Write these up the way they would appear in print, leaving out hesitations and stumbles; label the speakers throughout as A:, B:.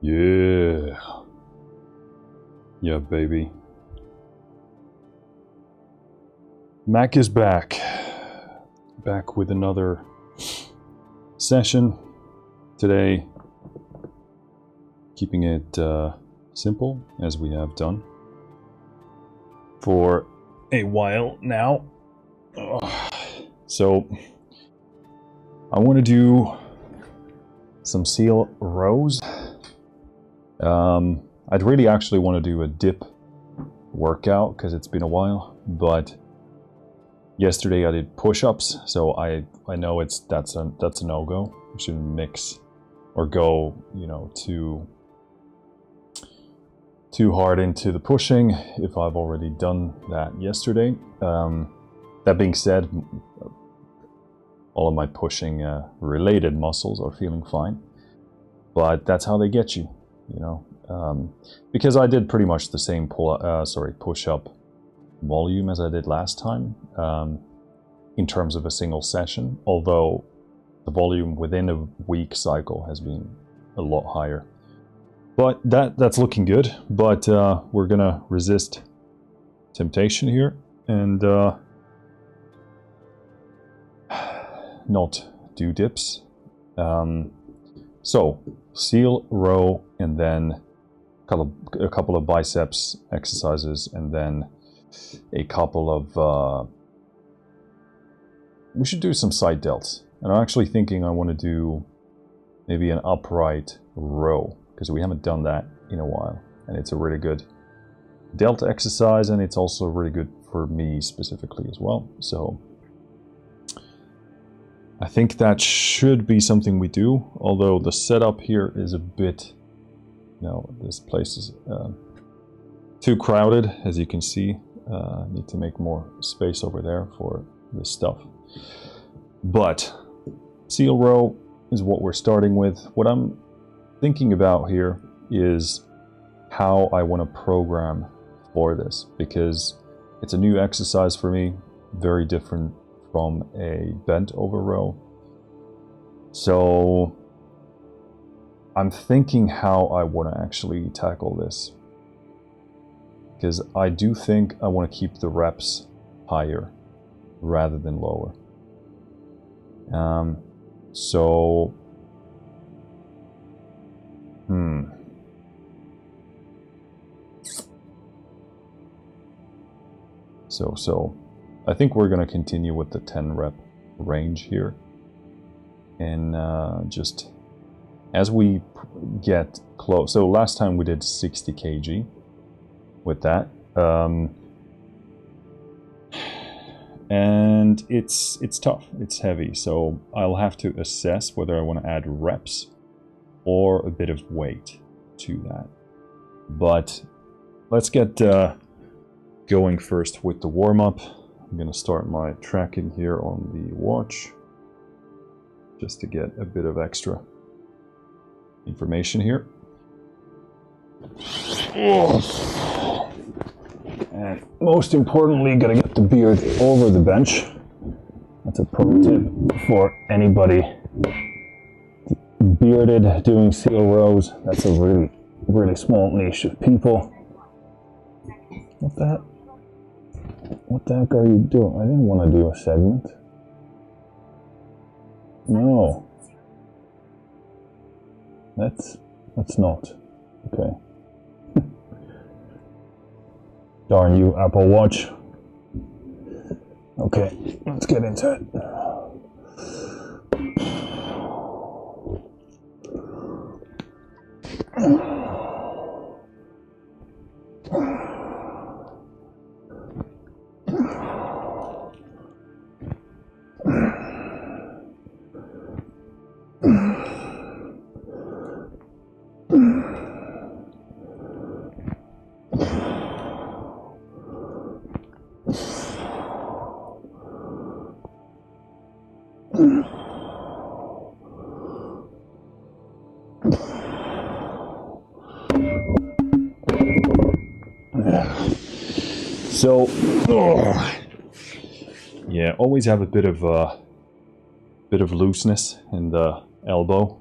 A: Yeah. Yeah, baby. Mac is back. Back with another session today. Keeping it simple, as we have done for a while now. So, I want to do some seal rows. I'd really actually want to do a dip workout because it's been a while, but yesterday I did push-ups, so I know that's a no-go. You shouldn't mix or go, you know, too hard into the pushing if I've already done that yesterday. That being said, all of my pushing related muscles are feeling fine, but that's how they get you, you know. Because I did pretty much the same push-up volume as I did last time in terms of a single session, although the volume within a week cycle has been a lot higher. But that's looking good, but we're gonna resist temptation here and not do dips. So seal row, and then a couple of biceps exercises, and then a couple of we should do some side delts. And I'm actually thinking I want to do maybe an upright row, because we haven't done that in a while, and it's a really good delt exercise, and it's also really good for me specifically as well. So I think that should be something we do, although the setup here is a bit, you know, this place is too crowded, as you can see. I need to make more space over there for this stuff. But seal row is what we're starting with. What I'm thinking about here is how I want to program for this, because it's a new exercise for me, very different from a bent over row. So I'm thinking how I want to actually tackle this, because I do think I want to keep the reps higher rather than lower. So I think we're going to continue with the 10 rep range here, and just as we get close. So last time we did 60 kg with that, and it's tough, it's heavy, so I'll have to assess whether I want to add reps or a bit of weight to that. But let's get going first with the warm-up. I'm going to start my tracking here on the watch, just to get a bit of extra information here. And most importantly, gotta get the beard over the bench. That's a pro tip for anybody bearded doing seal rows. That's a really, really small niche of people. What the heck are you doing? I didn't want to do a segment. No. That's not. Okay. Darn you, Apple Watch. Okay, let's get into it. So, yeah, always have a bit of looseness in the elbow,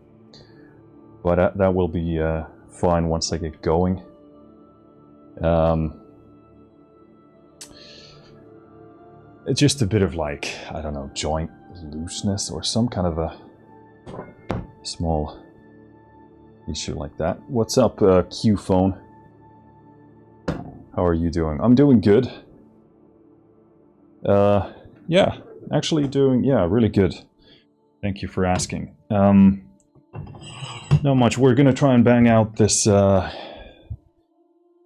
A: but that will be fine once I get going. It's just a bit of like, I don't know, joint looseness or some kind of a small issue like that. What's up, Q-Phone? How are you doing? I'm doing good. Yeah, actually doing, yeah, really good. Thank you for asking. Not much. We're gonna try and bang out this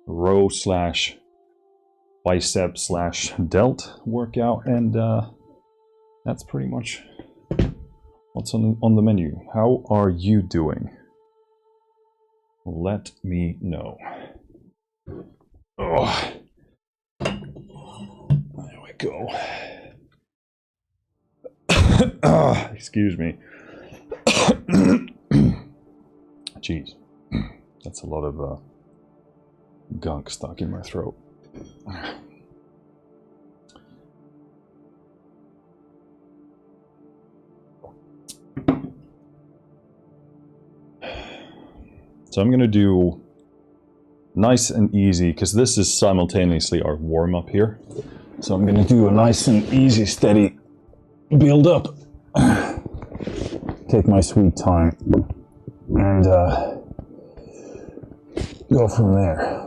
A: row slash bicep slash delt workout, and that's pretty much what's on the menu. How are you doing? Let me know. Oh, there we go. Excuse me. Jeez, that's a lot of gunk stuck in my throat. So I'm gonna do nice and easy, because this is simultaneously our warm-up here. So I'm gonna do a nice and easy, steady build up. Take my sweet time and go from there.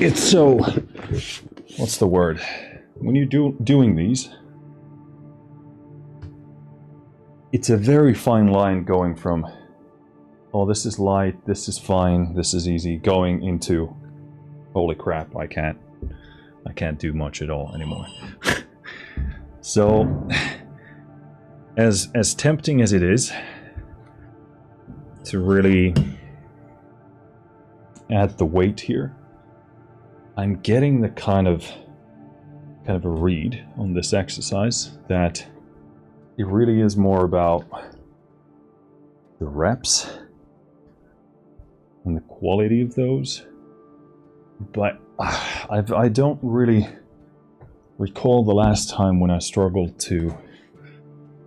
A: It's so, what's the word? When you're doing these, it's a very fine line going from, oh, this is light, this is fine, this is easy, going into, holy crap, I can't do much at all anymore. So, as tempting as it is to really add the weight here, I'm getting the kind of a read on this exercise that it really is more about the reps and the quality of those. But I don't really recall the last time when I struggled to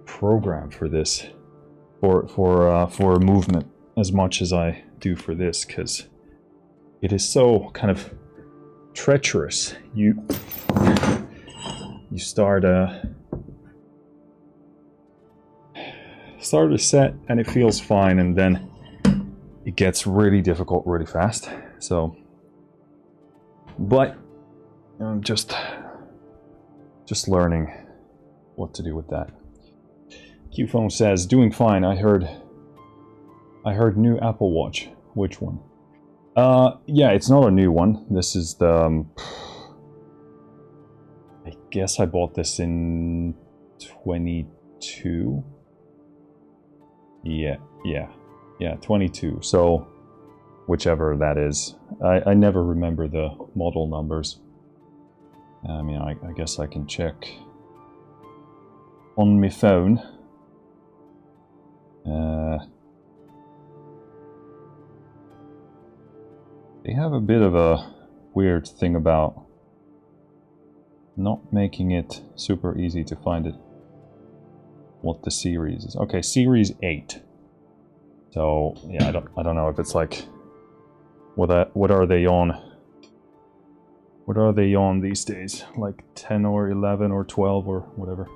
A: program for this, for a movement as much as I do for this, because it is so kind of treacherous. You start a set and it feels fine, and then it gets really difficult really fast. So, but I'm just learning what to do with that. Q-Phone says, doing fine. I heard new Apple Watch. Which one? Yeah, it's not a new one. This is the, I guess I bought this in 22. Yeah, 22. So, whichever that is. I never remember the model numbers. I mean, I guess I can check on my phone. They have a bit of a weird thing about not making it super easy to find it. What the series is. Okay, series 8. So yeah, I don't know if it's like what are they on? What are they on these days? Like 10 or 11 or 12 or whatever.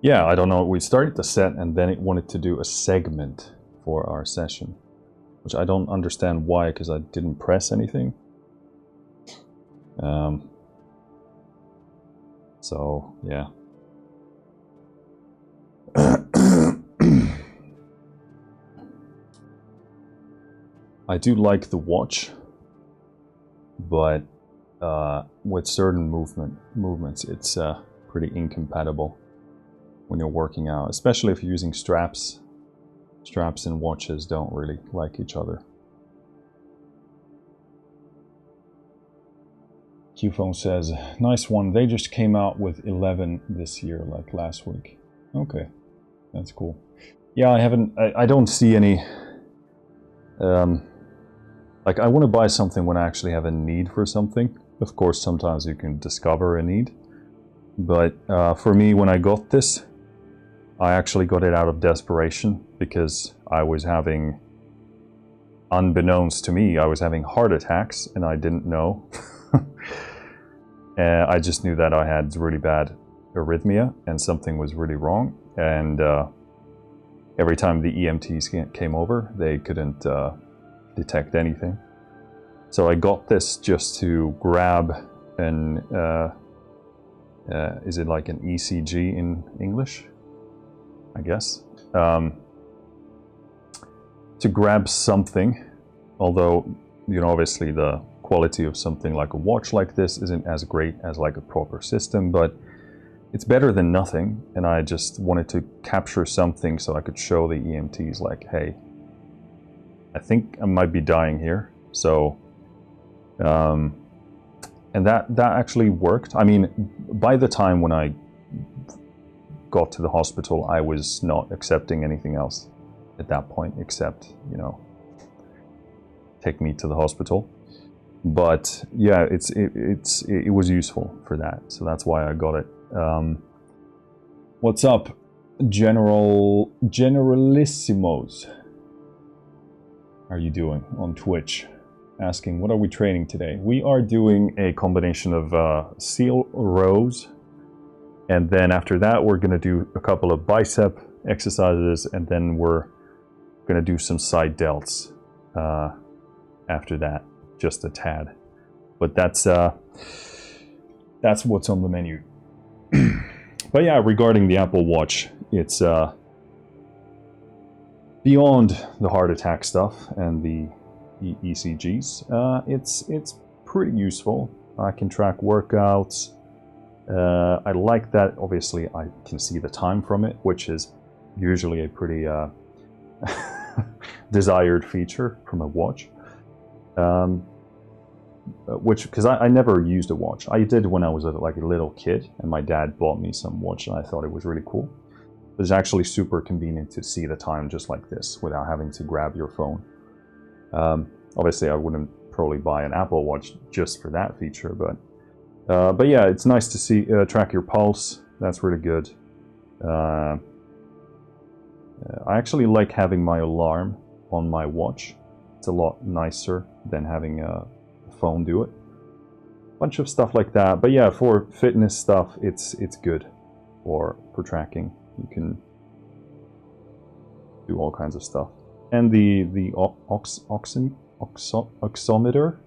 A: Yeah, I don't know. We started the set and then it wanted to do a segment for our session, which I don't understand why, because I didn't press anything. So, yeah. I do like the watch, but with certain movements, it's pretty incompatible when you're working out, especially if you're using straps. Straps and watches don't really like each other. Qphone says, nice one. They just came out with 11 this year, like last week. Okay, that's cool. Yeah, I don't see any, like I want to buy something when I actually have a need for something. Of course, sometimes you can discover a need. But for me, when I got this, I actually got it out of desperation because I was having, unbeknownst to me, I was having heart attacks and I didn't know. I just knew that I had really bad arrhythmia and something was really wrong. And every time the EMTs came over, they couldn't detect anything. So I got this just to grab an, is it like an ECG in English? I guess. To grab something, although, you know, obviously the quality of something like a watch like this isn't as great as like a proper system, but it's better than nothing. And I just wanted to capture something so I could show the EMTs like, hey, I think I might be dying here. So, and that actually worked. I mean, by the time when I got to the hospital, I was not accepting anything else at that point except, you know, take me to the hospital. But yeah, it was useful for that, so that's why I got it. What's up, Generalissimos? How are you doing on Twitch? Asking, what are we training today? We are doing a combination of seal rows. And then after that, we're going to do a couple of bicep exercises, and then we're going to do some side delts after that, just a tad. But that's what's on the menu. But yeah, regarding the Apple Watch, it's beyond the heart attack stuff and the ECGs. It's pretty useful. I can track workouts. I like that, obviously, I can see the time from it, which is usually a pretty desired feature from a watch. Because I never used a watch. I did when I was like a little kid, and my dad bought me some watch, and I thought it was really cool. It's actually super convenient to see the time just like this, without having to grab your phone. Obviously, I wouldn't probably buy an Apple Watch just for that feature, but yeah, it's nice to see track your pulse. That's really good. I actually like having my alarm on my watch. It's a lot nicer than having a phone do it. Bunch of stuff like that. But yeah, for fitness stuff, it's good for tracking. You can do all kinds of stuff. And the oximeter,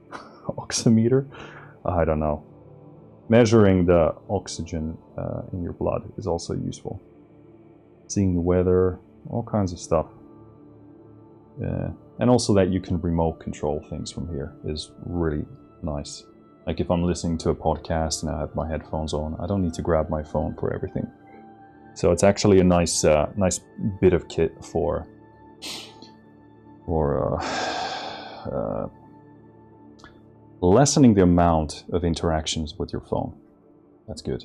A: I don't know. Measuring the oxygen in your blood is also useful. Seeing the weather, all kinds of stuff. And also that you can remote control things from here is really nice. Like if I'm listening to a podcast and I have my headphones on, I don't need to grab my phone for everything. So it's actually a nice bit of kit for lessening the amount of interactions with your phone. That's good.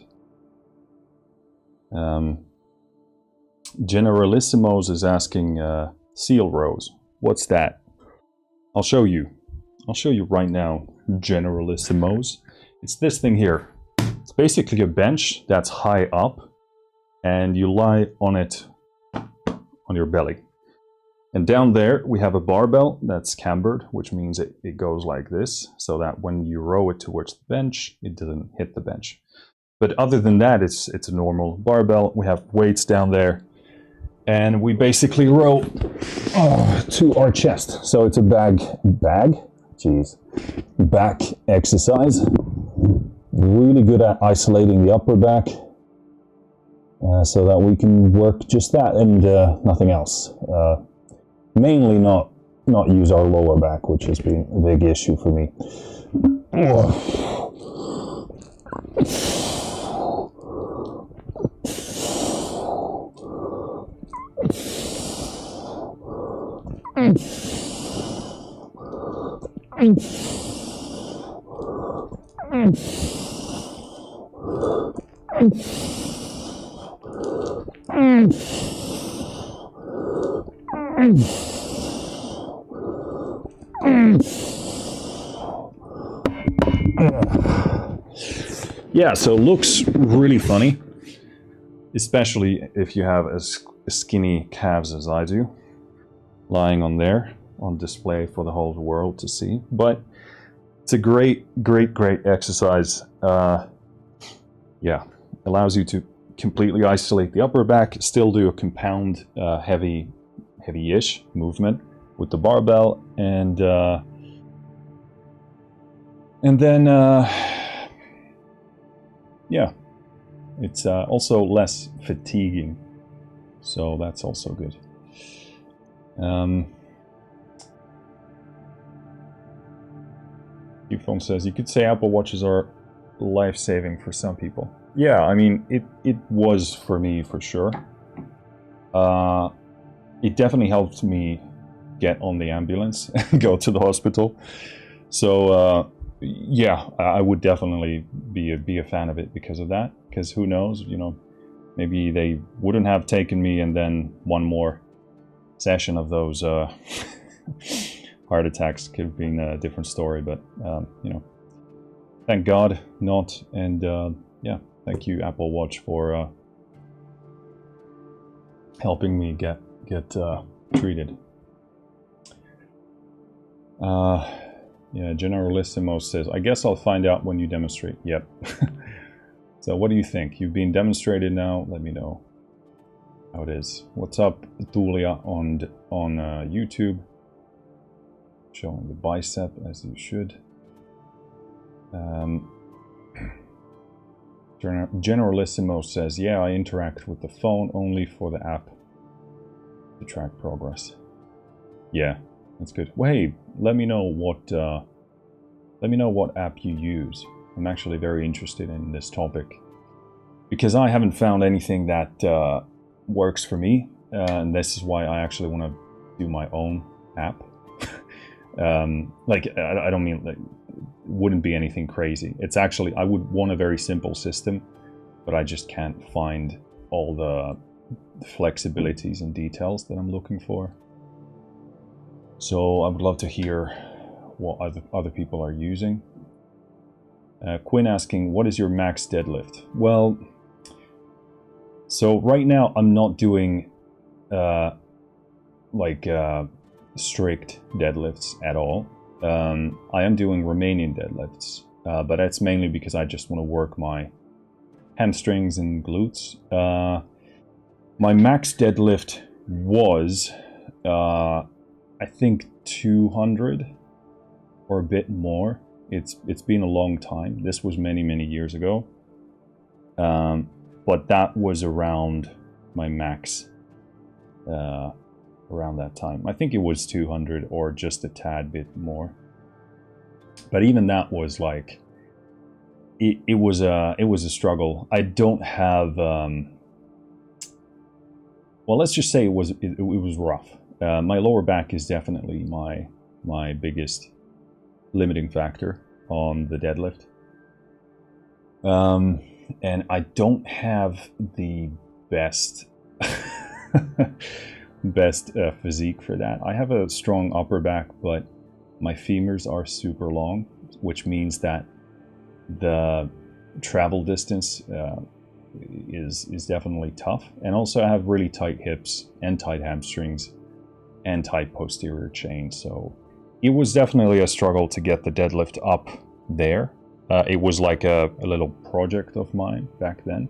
A: Generalissimos is asking seal rows. What's that? I'll show you. I'll show you right now, Generalissimos. It's this thing here. It's basically a bench that's high up, and you lie on it on your belly. And down there we have a barbell that's cambered, which means it goes like this, so that when you row it towards the bench, it doesn't hit the bench. But other than that, it's a normal barbell. We have weights down there, and we basically row to our chest. So it's a back exercise. Really good at isolating the upper back, so that we can work just that and nothing else. Mainly not use our lower back, which has been a big issue for me. Yeah, so it looks really funny, especially if you have as skinny calves as I do, lying on there on display for the whole world to see. But it's a great exercise. Yeah, allows you to completely isolate the upper back, still do a compound heavy-ish movement with the barbell, and then yeah, it's also less fatiguing, so that's also good. Phone says, you could say Apple Watches are life-saving for some people. Yeah, I mean, it was for me, for sure. It definitely helped me get on the ambulance and go to the hospital. So, yeah, I would definitely be a fan of it because of that. Because who knows, you know, maybe they wouldn't have taken me, and then one more session of those heart attacks could have been a different story. But, you know, thank God not. And yeah, thank you, Apple Watch, for helping me get treated. Yeah, Generalissimo says, I guess I'll find out when you demonstrate. Yep. So what do you think? You've been demonstrated now. Let me know how it is. What's up, Tulia on YouTube? Showing the bicep as you should. Generalissimo says, yeah, I interact with the phone only for the app to track progress. Yeah, that's good. Wait, let me know what app you use. I'm actually very interested in this topic because I haven't found anything that works for me, and this is why I actually want to do my own app. Like, I don't mean like, it wouldn't be anything crazy. It's actually, I would want a very simple system, but I just can't find all the flexibilities and details that I'm looking for. So I would love to hear what other people are using. Quinn asking, what is your max deadlift? Well, so right now I'm not doing strict deadlifts at all. I am doing Romanian deadlifts, but that's mainly because I just want to work my hamstrings and glutes. My max deadlift was, I think, 200 or a bit more. It's been a long time. This was many years ago. But that was around my max around that time. I think it was 200 or just a tad bit more. But even that was like, it was a struggle. I don't have, well, let's just say it was rough. My lower back is definitely my biggest limiting factor on the deadlift. And I don't have the best physique for that. I have a strong upper back, but my femurs are super long, which means that the travel distance is definitely tough. And also I have really tight hips and tight hamstrings and tight posterior chain. So it was definitely a struggle to get the deadlift up there. It was like a little project of mine back then,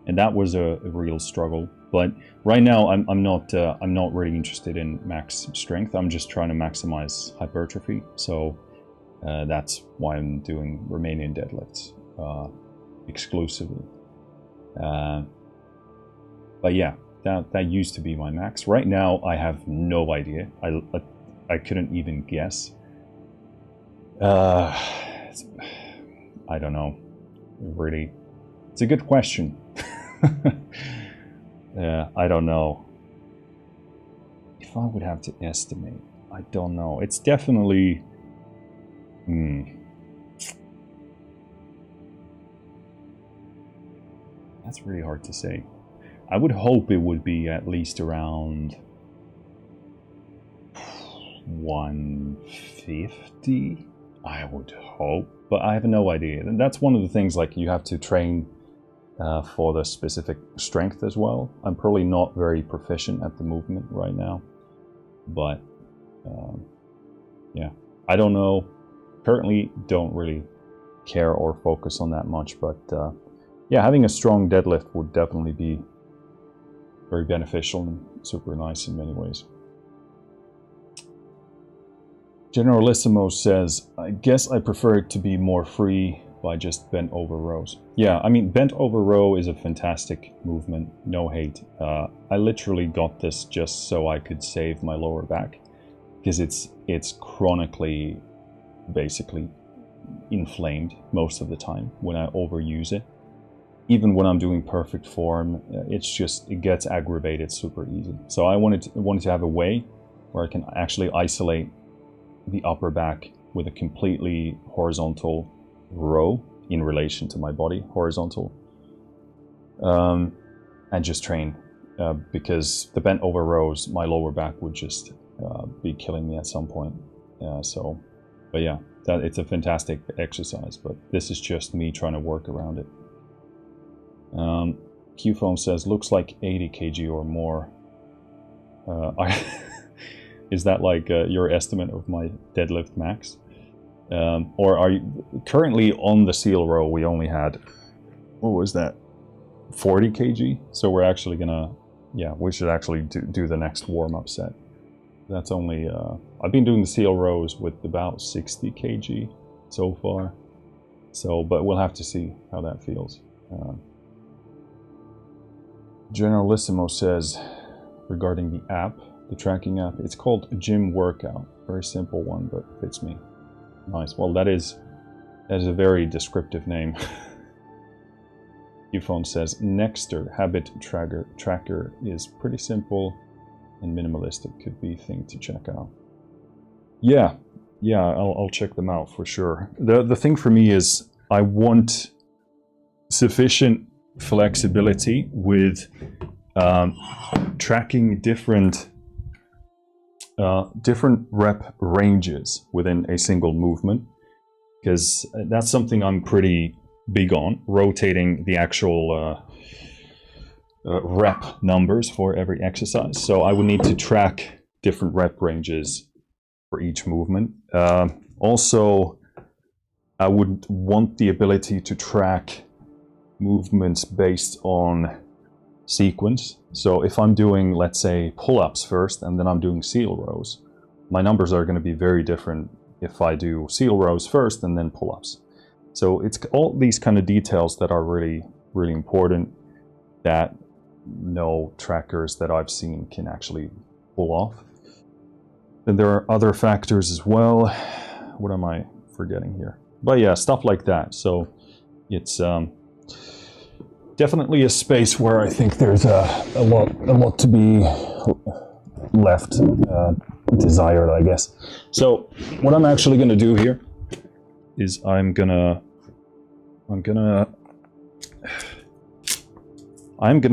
A: and that was a real struggle. But right now, I'm not really interested in max strength. I'm just trying to maximize hypertrophy. So that's why I'm doing Romanian deadlifts exclusively. But yeah, that used to be my max. Right now, I have no idea. I couldn't even guess. I don't know. really, it's a good question. Yeah, I don't know. If I would have to estimate, I don't know. It's definitely... That's really hard to say. I would hope it would be at least around 150. I would hope, but I have no idea. And that's one of the things, like, you have to train for the specific strength as well. I'm probably not very proficient at the movement right now, but yeah, I don't know. Currently don't really care or focus on that much, but yeah, having a strong deadlift would definitely be very beneficial and super nice in many ways. Generalissimo says, I guess I prefer it to be more free by just bent over rows. Yeah, I mean, bent over row is a fantastic movement, no hate. I literally got this just so I could save my lower back, because it's chronically, basically, inflamed most of the time when I overuse it. Even when I'm doing perfect form, it gets aggravated super easy. So I wanted to have a way where I can actually isolate the upper back with a completely horizontal row in relation to my body, horizontal, and just train, because the bent over rows, my lower back would just be killing me at some point. But yeah, it's a fantastic exercise, but this is just me trying to work around it. Qphone says, looks like 80 kg or more. Is that like your estimate of my deadlift max? Or are you currently on the seal row? We only had, what was that, 40 kg? So we're actually gonna, yeah, we should actually do the next warm-up set. That's only, I've been doing the seal rows with about 60 kg so far. So, but we'll have to see how that feels. Generalissimo says, regarding the app, the tracking app, it's called Gym Workout. Very simple one, but fits me. Nice. Well, that is a very descriptive name. Qphone says, Nexter Habit Tracker is pretty simple and minimalistic. Could be a thing to check out. Yeah, I'll check them out for sure. The thing for me is I want sufficient flexibility with tracking different rep ranges within a single movement, because that's something I'm pretty big on, rotating the actual rep numbers for every exercise. So I would need to track different rep ranges for each movement. Also, I would want the ability to track movements based on sequence. So if I'm doing, let's say, pull-ups first and then I'm doing seal rows, my numbers are going to be very different if I do seal rows first and then pull-ups. So it's all these kind of details that are really, really important that no trackers that I've seen can actually pull off. Then there are other factors as well. What am I forgetting here? But yeah, stuff like that. So it's definitely a space where I think there's a lot to be left desired, I guess. So what I'm actually going to do here is I'm gonna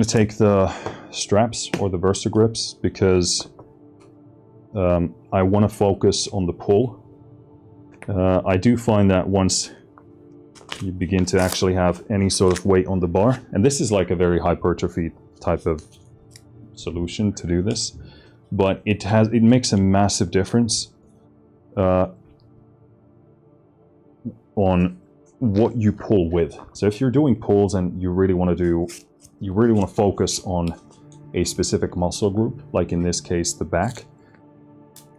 A: take the straps or the VersaGrips, because I want to focus on the pull. I do find that once you begin to actually have any sort of weight on the bar, and this is like a very hypertrophy type of solution to do this, but it makes a massive difference on what you pull with. So if you're doing pulls and you really want to focus on a specific muscle group, like in this case the back,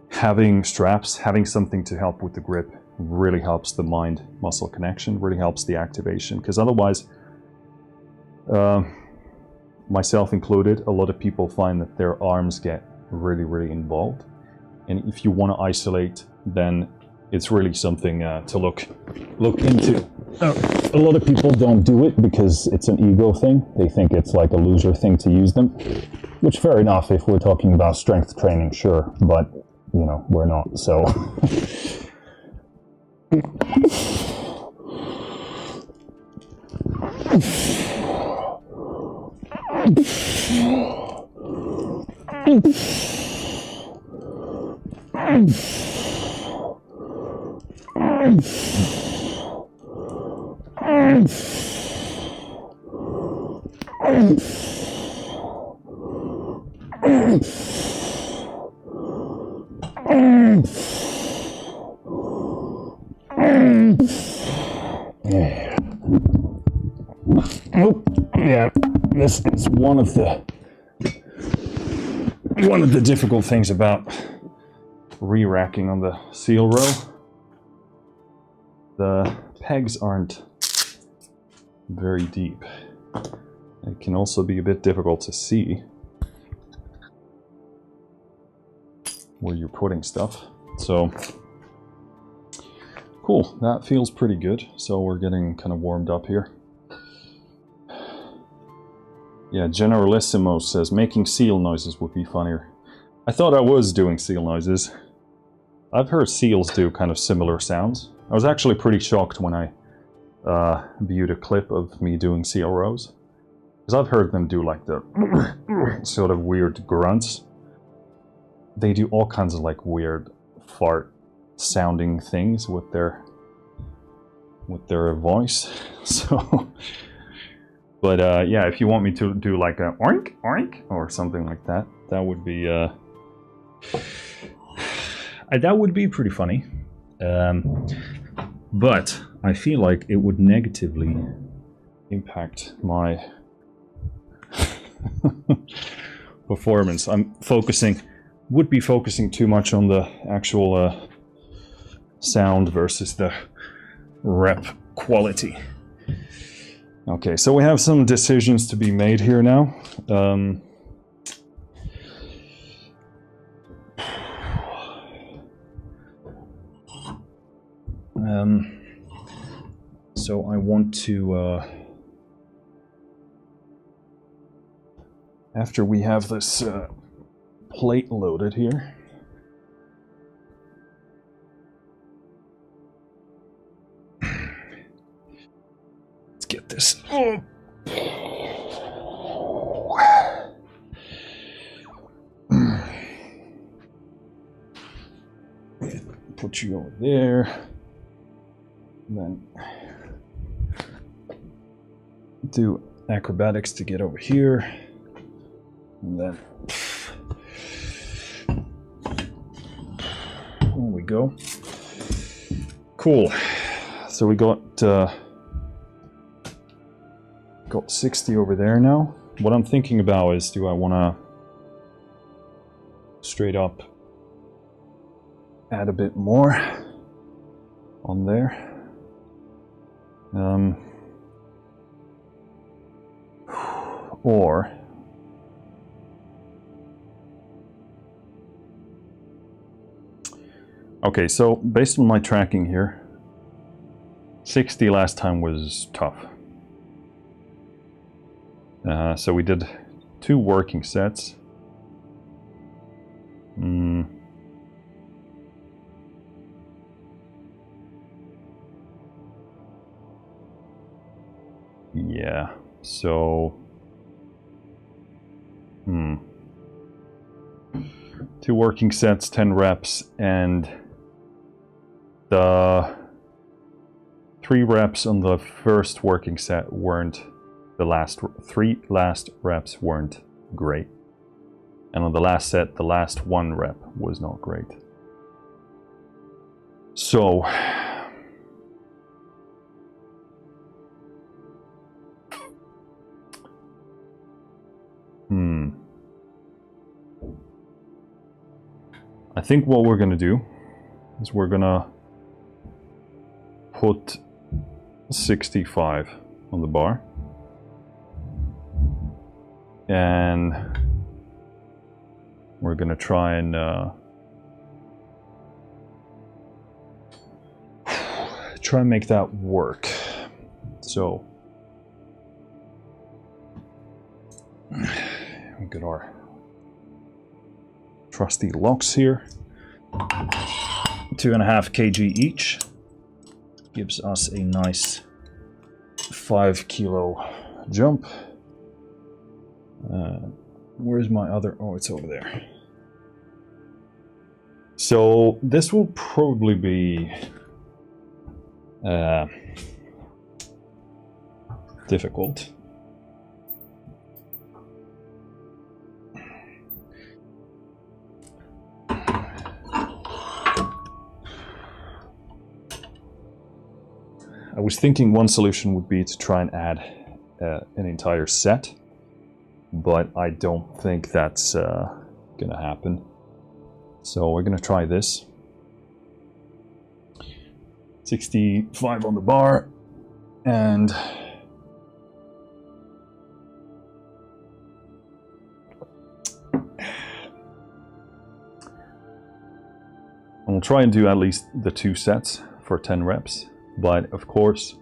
A: having straps, having something to help with the grip really helps the mind-muscle connection, really helps the activation, because otherwise, myself included, a lot of people find that their arms get really, really involved. And if you want to isolate, then it's really something to look into.
B: A lot of people don't do it because it's an ego thing. They think it's like a loser thing to use them, which fair enough if we're talking about strength training, sure, but you know, we're not, so. Yeah, this is one of the
A: difficult things about re-racking on the seal row. The pegs aren't very deep. It can also be a bit difficult to see where you're putting stuff. So, cool, that feels pretty good. So we're getting kind of warmed up here. Yeah, Generalissimo says making seal noises would be funnier. I thought I was doing seal noises. I've heard seals do kind of similar sounds. I was actually pretty shocked when I viewed a clip of me doing seal rows. Because I've heard them do like the sort of weird grunts. They do all kinds of like weird fart sounding things with their voice. So, but yeah, if you want me to do like a oink oink or something like that, that would be pretty funny. But I feel like it would negatively impact my performance. Would be focusing too much on the actual sound versus the rep quality. Okay, so we have some decisions to be made here now. So I want to, after we have this plate loaded here, let's get this. Put you over there. And then do acrobatics to get over here. And then there we go. Cool. So we got 60 over there now. What I'm thinking about is, do I want to straight up add a bit more on there? Or okay, so based on my tracking here, 60 last time was tough. So we did 2 working sets. Yeah, so 2 working sets, 10 reps, and the 3 reps on the first working set weren't, the last 3 reps weren't great. And on the last set, the last 1 rep was not great. So I think what we're gonna do is we're gonna put 65 on the bar, and we're gonna try and try and make that work. So we got our trusty locks here. 2.5 kg each gives us a nice 5 kilo jump. Where's my other? Oh, it's over there. So this will probably be difficult. I was thinking one solution would be to try and add an entire set, but I don't think that's gonna happen. So we're gonna try this. 65 on the bar, and we'll try and do at least the 2 sets for 10 reps. But of course,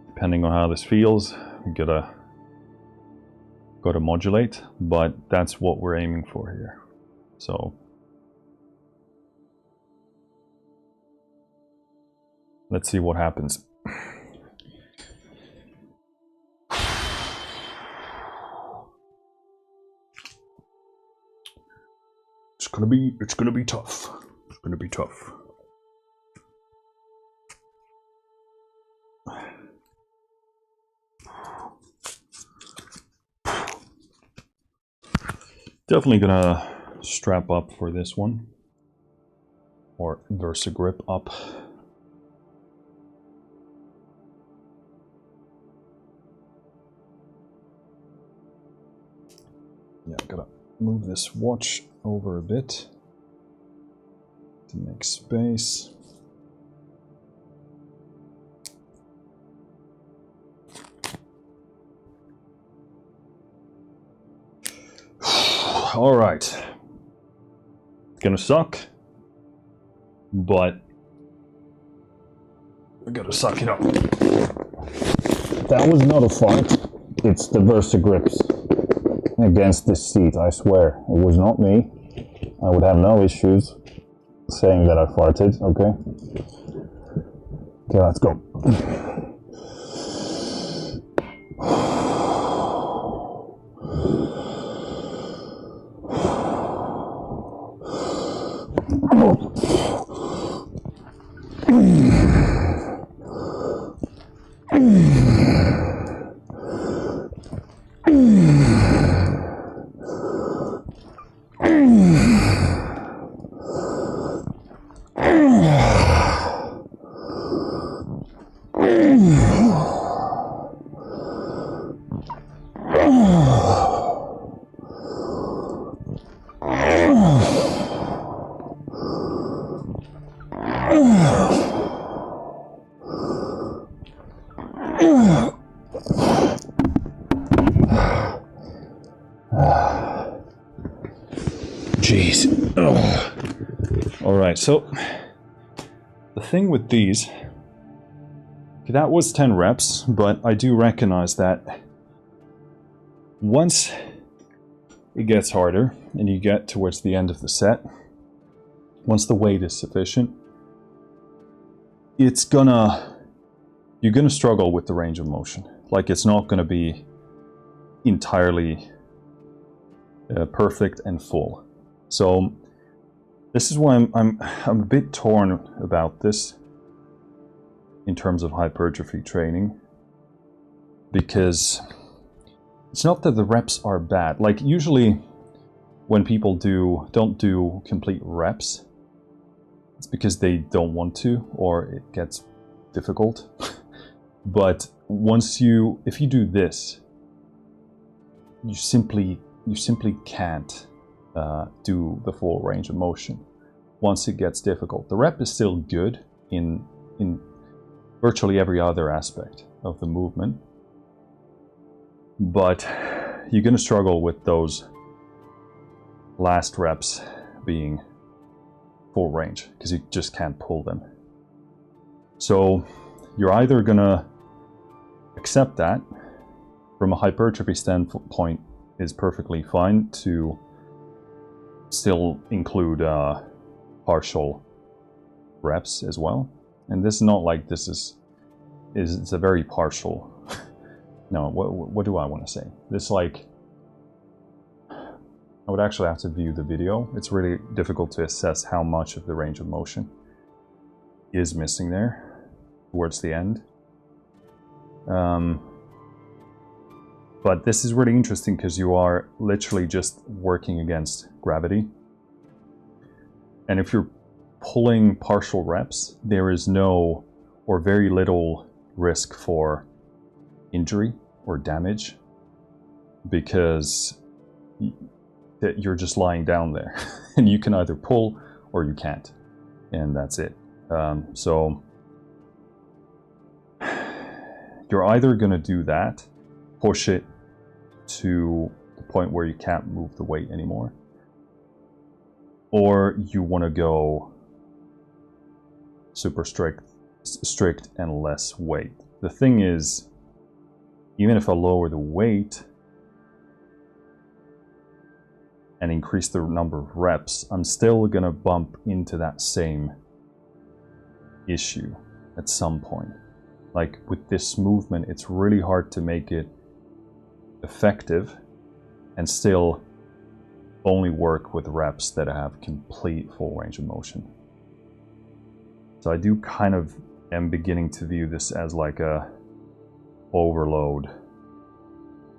A: depending on how this feels, we gotta modulate, but that's what we're aiming for here. So let's see what happens. It's gonna be tough. It's gonna be tough. Definitely gonna strap up for this one, or VersaGrip up. Yeah, gotta move this watch over a bit to make space. All right, it's gonna suck, but we gotta suck it up.
B: That was not a fart. It's the VersaGrips against this seat, I swear. It was not me. I would have no issues saying that I farted, okay? Okay, let's go.
A: Jeez. Oh. All right, so the thing with these, that was 10 reps, but I do recognize that once it gets harder and you get towards the end of the set, once the weight is sufficient, you're gonna struggle with the range of motion. Like, it's not gonna be entirely perfect and full. So this is why I'm a bit torn about this in terms of hypertrophy training, because it's not that the reps are bad. Like, usually when people don't do complete reps, it's because they don't want to, or it gets difficult. But if you do this, you simply can't do the full range of motion once it gets difficult. The rep is still good in virtually every other aspect of the movement, but you're going to struggle with those last reps being full range because you just can't pull them. So you're either gonna accept that from a hypertrophy standpoint is perfectly fine to still include partial reps as well. And this is not like this is it's a very partial. No, what do I want to say? This, like, I would actually have to view the video. It's really difficult to assess how much of the range of motion is missing there towards the end. But this is really interesting because you are literally just working against gravity. And if you're pulling partial reps, there is no or very little risk for injury or damage because you're just lying down there and you can either pull or you can't, and that's it. So you're either going to do that, push it to the point where you can't move the weight anymore, or you want to go super strict and less weight. The thing is, even if I lower the weight and increase the number of reps, I'm still gonna bump into that same issue at some point. Like with this movement, it's really hard to make it effective and still only work with reps that have complete full range of motion. So I do kind of am beginning to view this as like a overload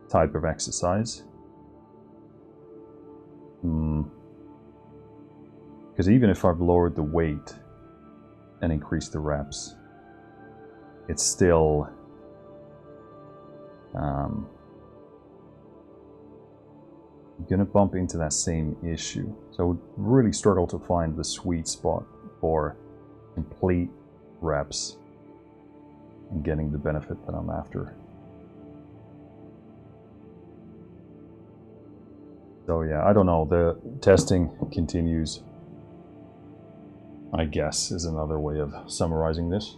A: type of exercise. Because even if I've lowered the weight and increased the reps, it's still gonna bump into that same issue. So I would really struggle to find the sweet spot for complete reps and getting the benefit that I'm after. So yeah, I don't know, the testing continues, I guess, is another way of summarizing this.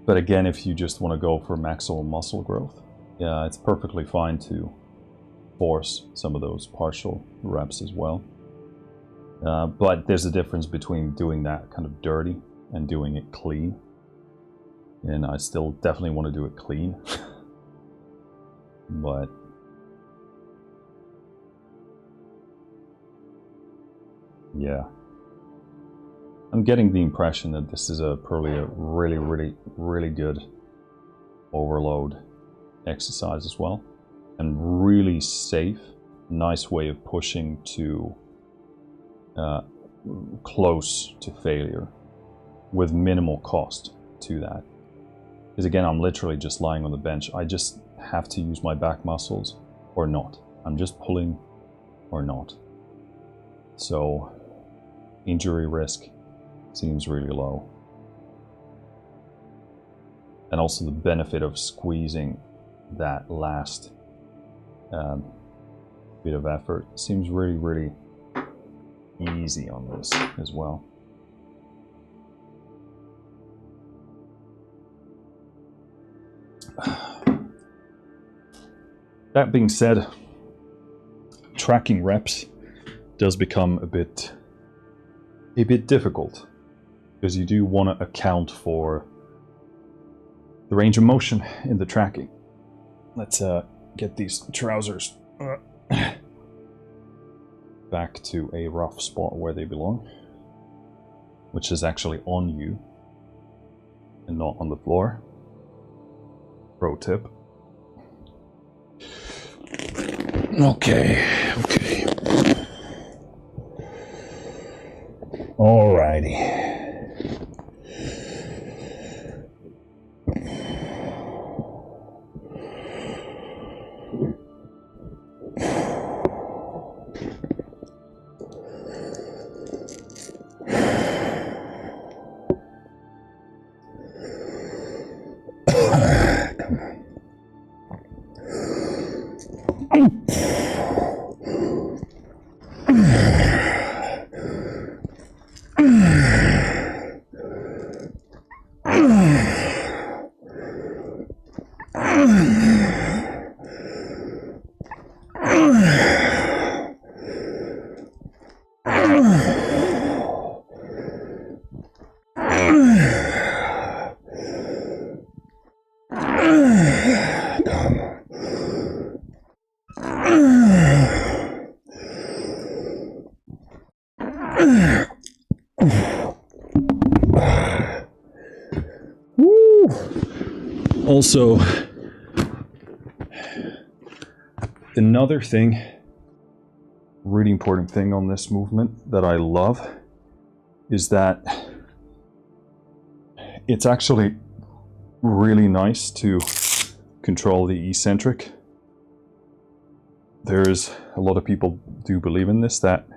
A: But again, if you just want to go for maximal muscle growth, yeah, it's perfectly fine to force some of those partial reps as well. But there's a difference between doing that kind of dirty and doing it clean. And I still definitely want to do it clean. But yeah, I'm getting the impression that this is probably a really good overload exercise as well, and really safe, nice way of pushing to close to failure with minimal cost to that. Because again, I'm literally just lying on the bench. I just have to use my back muscles or not. I'm just pulling or not. So injury risk seems really low. And also the benefit of squeezing that last bit of effort seems really easy on this as well. That being said, tracking reps does become a bit difficult because you do want to account for the range of motion in the tracking. Let's get these trousers back to a rough spot where they belong, which is actually on you and not on the floor. Pro tip. Okay. Alrighty. Also, another thing, really important thing on this movement that I love is that it's actually really nice to control the eccentric. There's a lot of people do believe in this, that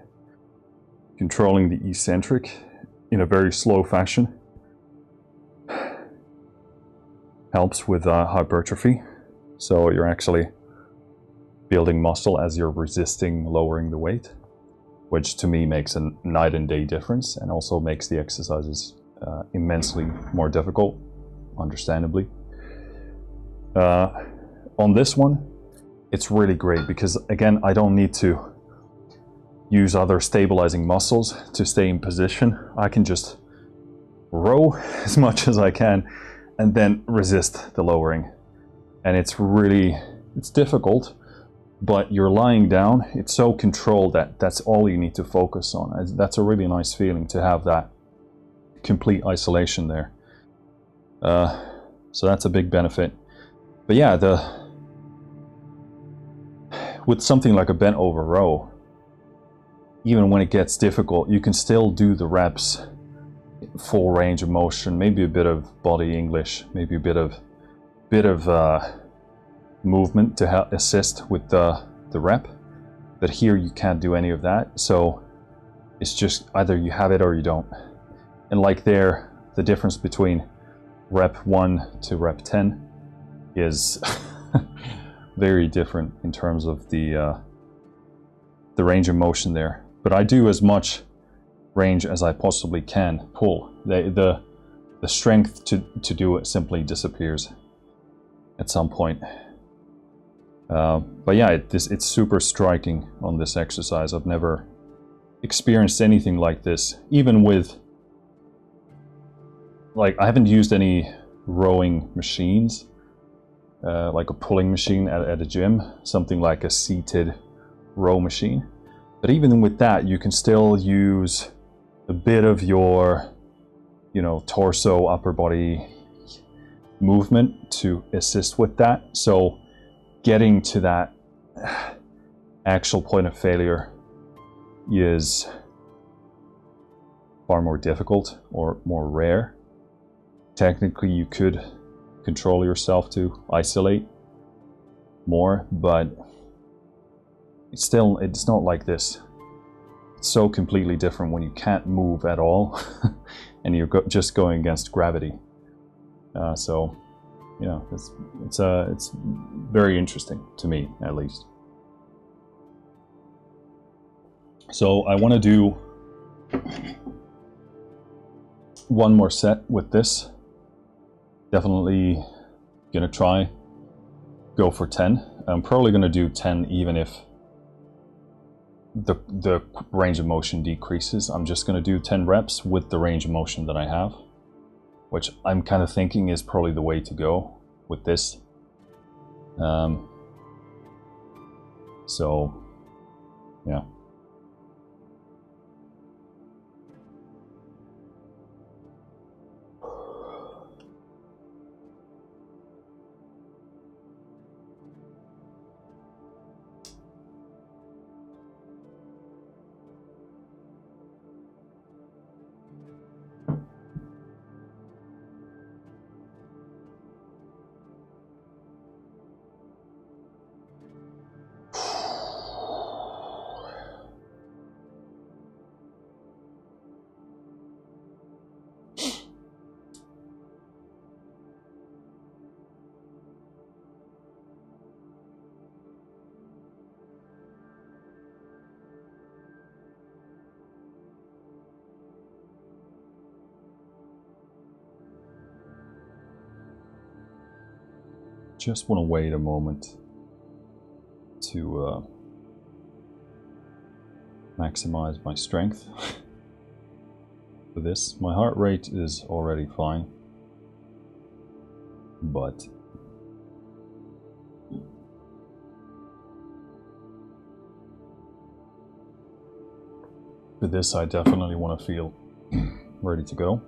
A: controlling the eccentric in a very slow fashion helps with hypertrophy. So you're actually building muscle as you're resisting lowering the weight, which to me makes a night and day difference, and also makes the exercises immensely more difficult, understandably. On this one, it's really great because, again, I don't need to use other stabilizing muscles to stay in position. I can just row as much as I can and then resist the lowering. And it's difficult, but you're lying down. It's so controlled that that's all you need to focus on. That's a really nice feeling to have that complete isolation there. So that's a big benefit. But yeah, with something like a bent over row, even when it gets difficult, you can still do the reps full range of motion, maybe a bit of body English, maybe a bit of movement to help assist with the rep. But here you can't do any of that, so it's just either you have it or you don't. And like there, the difference between rep 1 to rep 10 is very different in terms of the range of motion there. But I do as much range as I possibly can pull. The strength to do it simply disappears at some point. But yeah, it's super striking on this exercise. I've never experienced anything like this, even with, like, I haven't used any rowing machines, like a pulling machine at a gym, something like a seated row machine. But even with that, you can still use a bit of your, torso, upper body movement to assist with that. So getting to that actual point of failure is far more difficult or more rare. Technically, you could control yourself to isolate more, but it's not like this. It's so completely different when you can't move at all and you're just going against gravity. So it's very interesting to me, at least. So I want to do one more set with this. Definitely gonna go for 10. I'm probably gonna do 10 even if the range of motion decreases. I'm just gonna do 10 reps with the range of motion that I have, which I'm kind of thinking is probably the way to go with this. So yeah. just want to wait a moment to maximize my strength for this. My heart rate is already fine, but for this I definitely want to feel ready to go.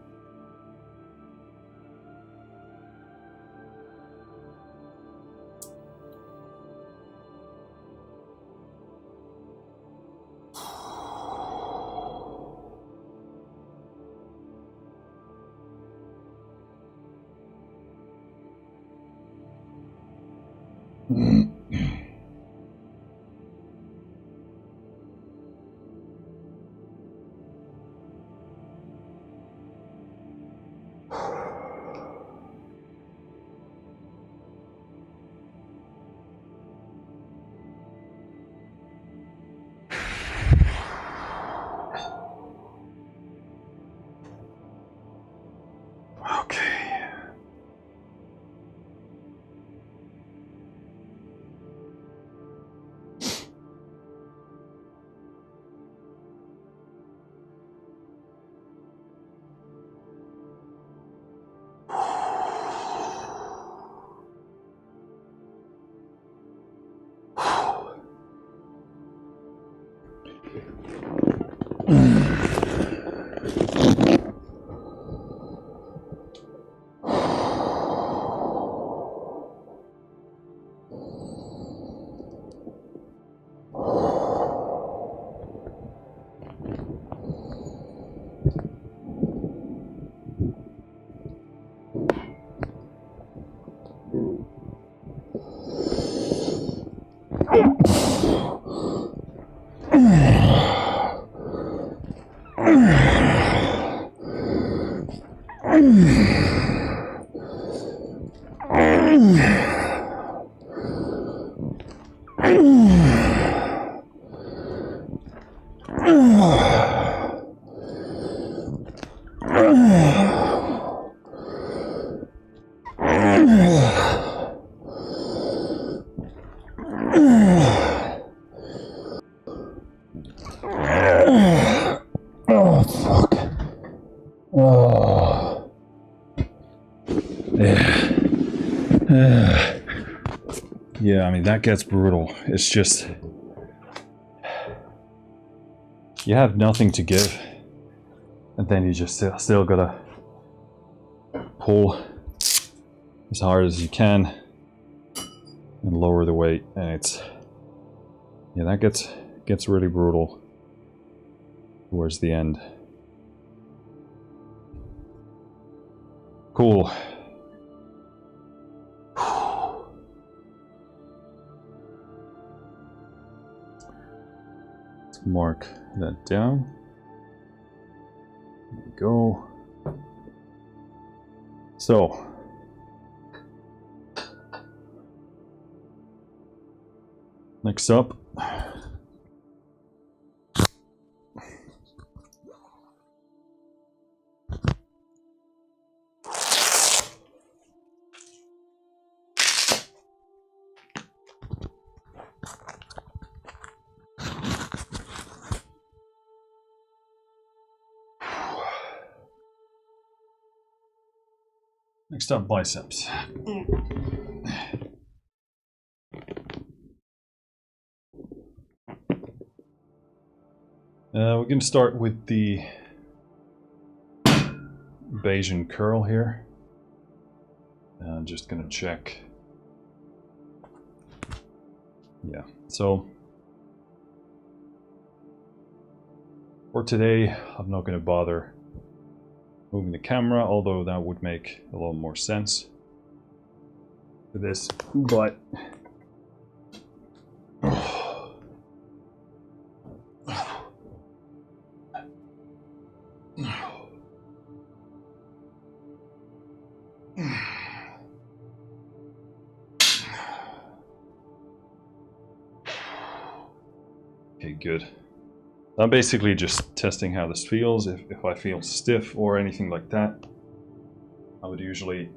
B: Oh, fuck. Oh.
A: Yeah, I mean, that gets brutal. It's just... you have nothing to give, and then you just still gotta pull as hard as you can and lower the weight, and it's... yeah, that gets really brutal towards the end. Cool. Let's mark that down. There we go. So, next up, biceps. We're going to start with the Bayesian curl here. I'm just going to check. Yeah, so for today, I'm not going to bother moving the camera, although that would make a lot more sense for this, but okay, good. I'm basically just testing how this feels. If I feel stiff or anything like that, I would usually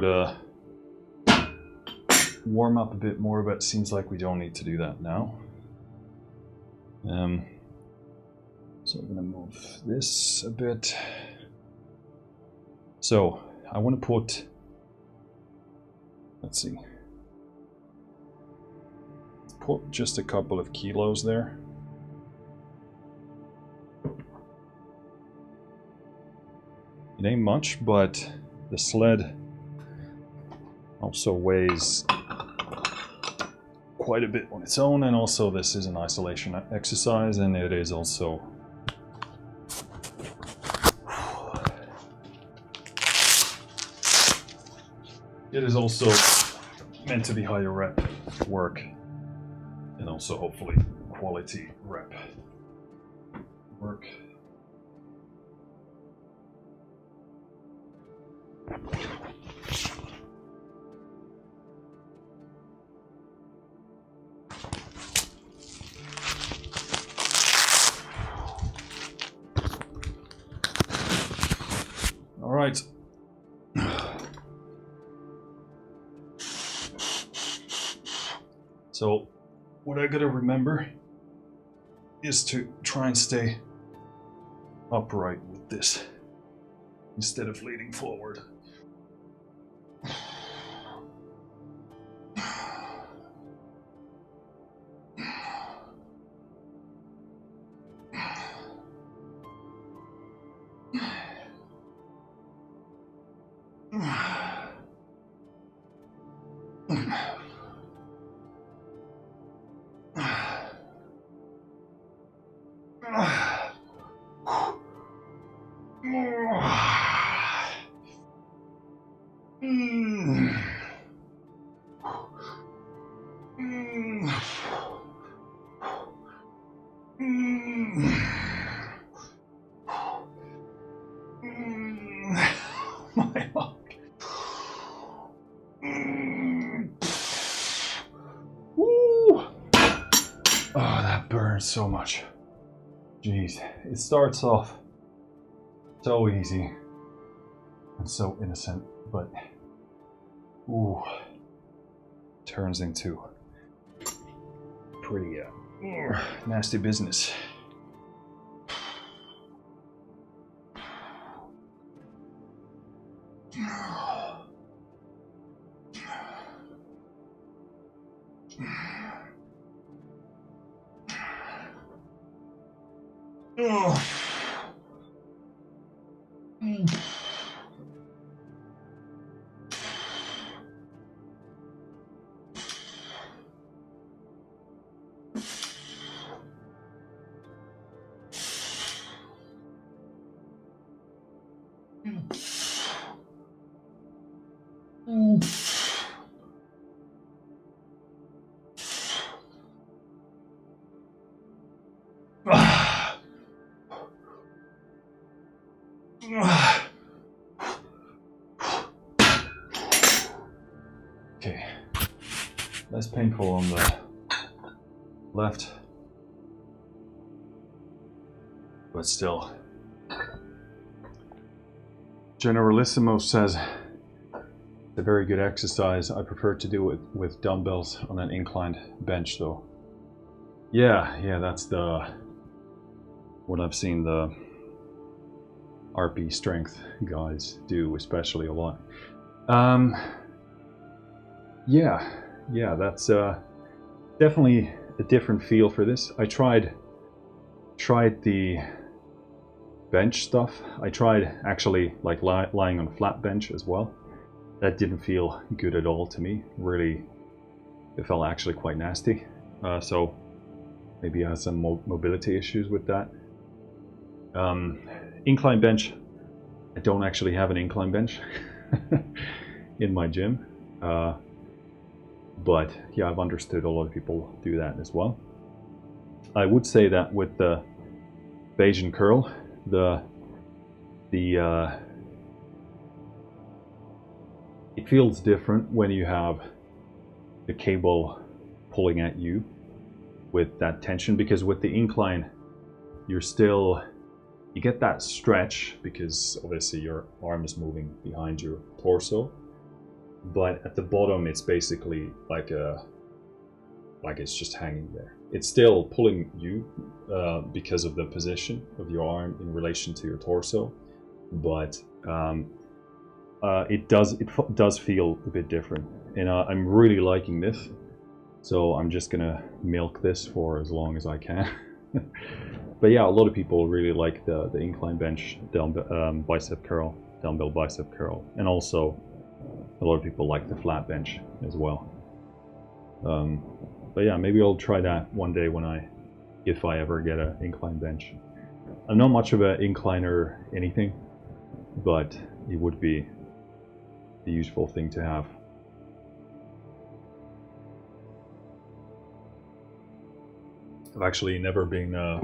A: would warm up a bit more, but it seems like we don't need to do that now. So I'm gonna move this a bit. So I want to put, let's see, put just a couple of kilos there. It ain't much, but the sled also weighs quite a bit on its own, and also this is an isolation exercise, and it is also meant to be higher rep work, and also hopefully quality rep work. All right. So what I gotta remember is to try and stay upright with this instead of leaning forward. My luck. Woo! Oh, that burns so much. Jeez, it starts off so easy and so innocent, but ooh, turns into pretty nasty business. Okay, less painful on the left, but still. Generalissimo says it's a very good exercise. I prefer to do it with dumbbells on an inclined bench though. Yeah, that's what I've seen the RP strength guys do especially a lot. Yeah, that's definitely a different feel for this. I tried the bench stuff. I tried actually like lying on a flat bench as well. That didn't feel good at all to me. Really, it felt actually quite nasty. So maybe I have some mobility issues with that. Incline bench. I don't actually have an incline bench in my gym. But yeah, I've understood a lot of people do that as well. I would say that with the Bayesian curl, it feels different when you have the cable pulling at you with that tension, because with the incline, you get that stretch because obviously your arm is moving behind your torso. but at the bottom it's basically like it's just hanging there. It's still pulling you because of the position of your arm in relation to your torso, but it does feel a bit different, and I'm really liking this. So I'm just gonna milk this for as long as I can. But yeah, a lot of people really like the incline bench bicep curl, dumbbell bicep curl, and also a lot of people like the flat bench as well. But yeah, maybe I'll try that one day if I ever get an incline bench. I'm not much of an incline or anything, but it would be a useful thing to have. I've actually never been a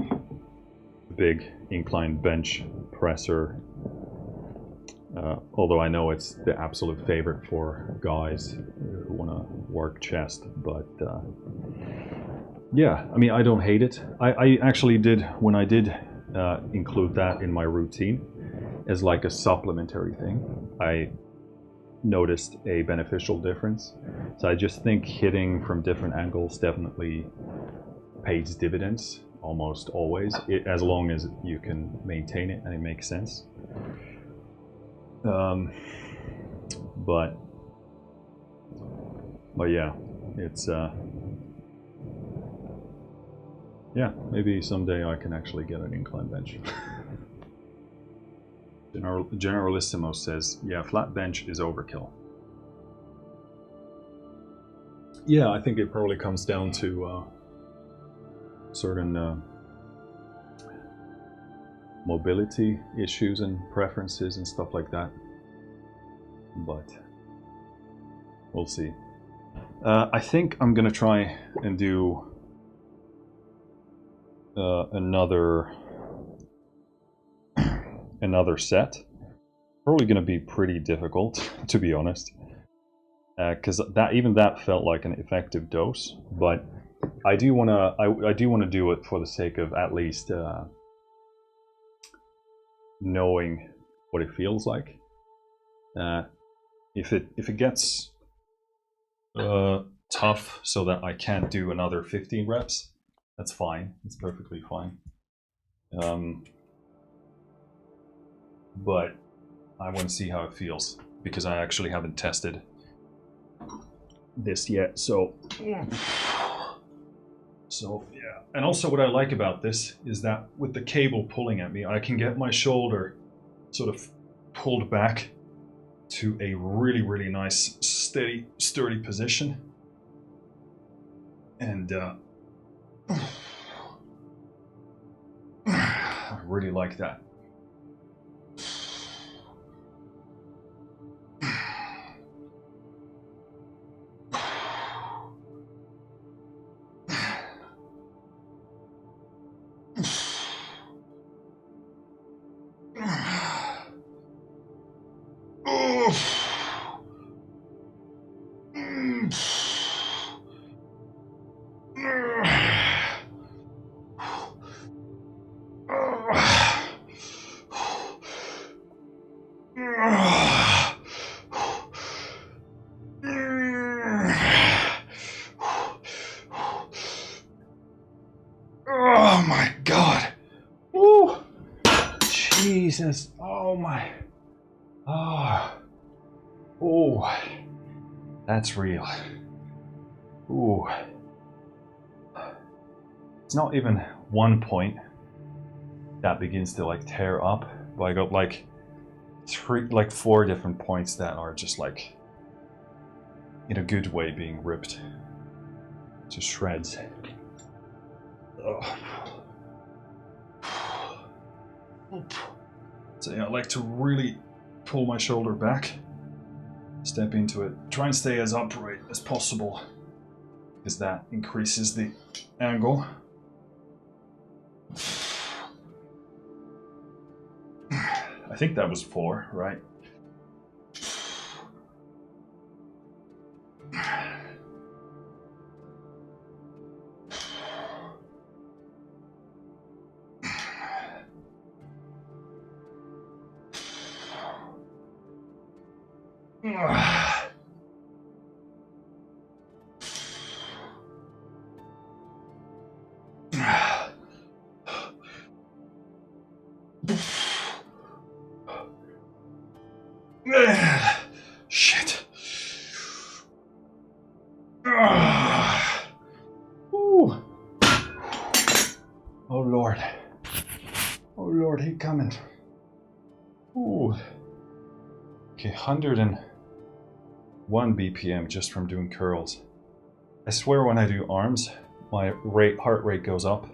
A: big incline bench presser, although I know it's the absolute favorite for guys who want to work chest. But yeah, I mean, I don't hate it. I actually did, when I did include that in my routine as like a supplementary thing, I noticed a beneficial difference. So I just think hitting from different angles definitely pays dividends almost always, as long as you can maintain it and it makes sense. But yeah, it's yeah, maybe someday I can actually get an incline bench. Generalissimo says, yeah, flat bench is overkill. Yeah, I think it probably comes down to certain mobility issues and preferences and stuff like that, but we'll see. I think I'm gonna try and do another set. Probably gonna be pretty difficult, to be honest, because that felt like an effective dose, but I do want to do it for the sake of at least knowing what it feels like. If it gets tough so that I can't do another 15 reps, that's fine. It's perfectly fine. But I want to see how it feels, because I actually haven't tested this yet. So yeah. And also what I like about this is that with the cable pulling at me, I can get my shoulder sort of pulled back to a really, really nice, steady, sturdy position. And I really like that. Oh my God. Woo. Jesus. Oh my. Oh, that's real. Ooh. It's not even one point that begins to like tear up, but I got like four different points that are just like, in a good way, being ripped to shreds. So yeah, I like to really pull my shoulder back, step into it, try and stay as upright as possible, because that increases the angle. I think that was 4, right? Shit. Ooh. Oh Lord. Oh Lord, he coming. Ooh. Okay, 101 BPM just from doing curls. I swear when I do arms, my heart rate goes up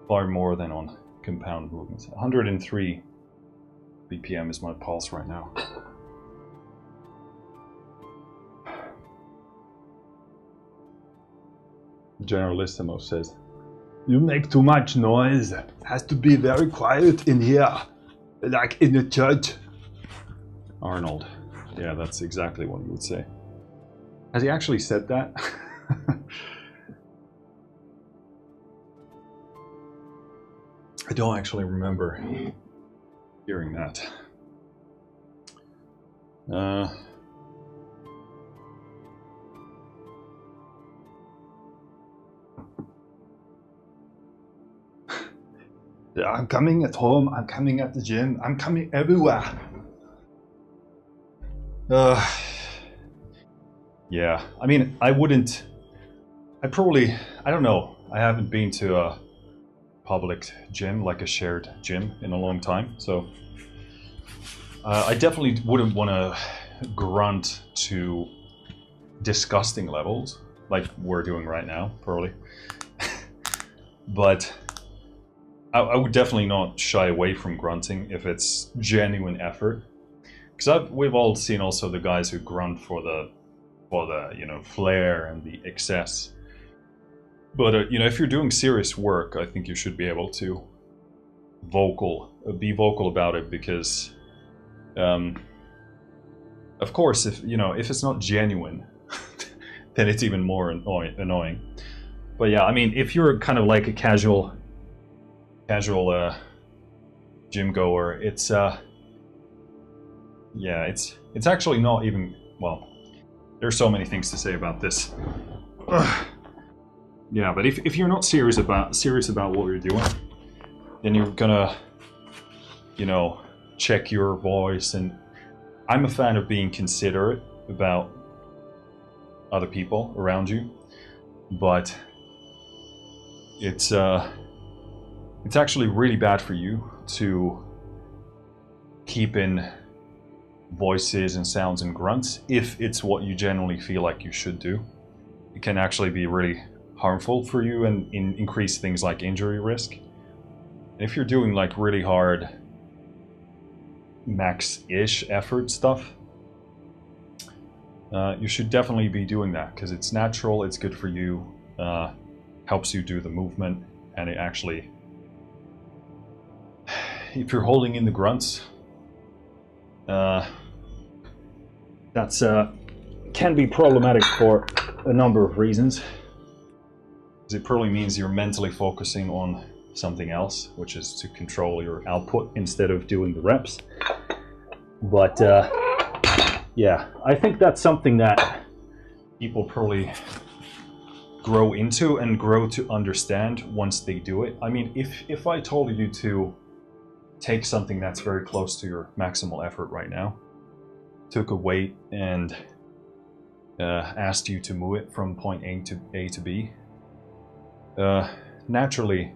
A: far more than on compound movements. 103 BPM is my pulse right now. Generalissimo says, "You make too much noise. It has to be very quiet in here, like in a church." Arnold. Yeah, that's exactly what he would say. Has he actually said that? I don't actually remember hearing that. I'm coming at home, I'm coming at the gym, I'm coming everywhere. Yeah, I mean, I don't know, I haven't been to a public gym, like a shared gym, in a long time, so I definitely wouldn't want to grunt to disgusting levels, like we're doing right now, probably. But I would definitely not shy away from grunting if it's genuine effort, because we've all seen also the guys who grunt for the flair and the excess. But if you're doing serious work, I think you should be able to be vocal about it, because of course, if it's not genuine, then it's even more annoying. But yeah, I mean, if you're kind of like a casual gym goer, it's actually not even, well, there's so many things to say about this. Yeah, but if you're not serious about what you're doing, then you're gonna check your voice. And I'm a fan of being considerate about other people around you, but it's actually really bad for you to keep in voices and sounds and grunts if it's what you generally feel like you should do. It can actually be really harmful for you and increase things like injury risk. And if you're doing like really hard max-ish effort stuff, you should definitely be doing that, because it's natural, it's good for you, helps you do the movement, and it actually, if you're holding in the grunts, that's can be problematic for a number of reasons. It probably means you're mentally focusing on something else, which is to control your output instead of doing the reps. But yeah, I think that's something that people probably grow into and grow to understand once they do it. I mean, if I told you to take something that's very close to your maximal effort right now, took a weight and asked you to move it from point A to B, naturally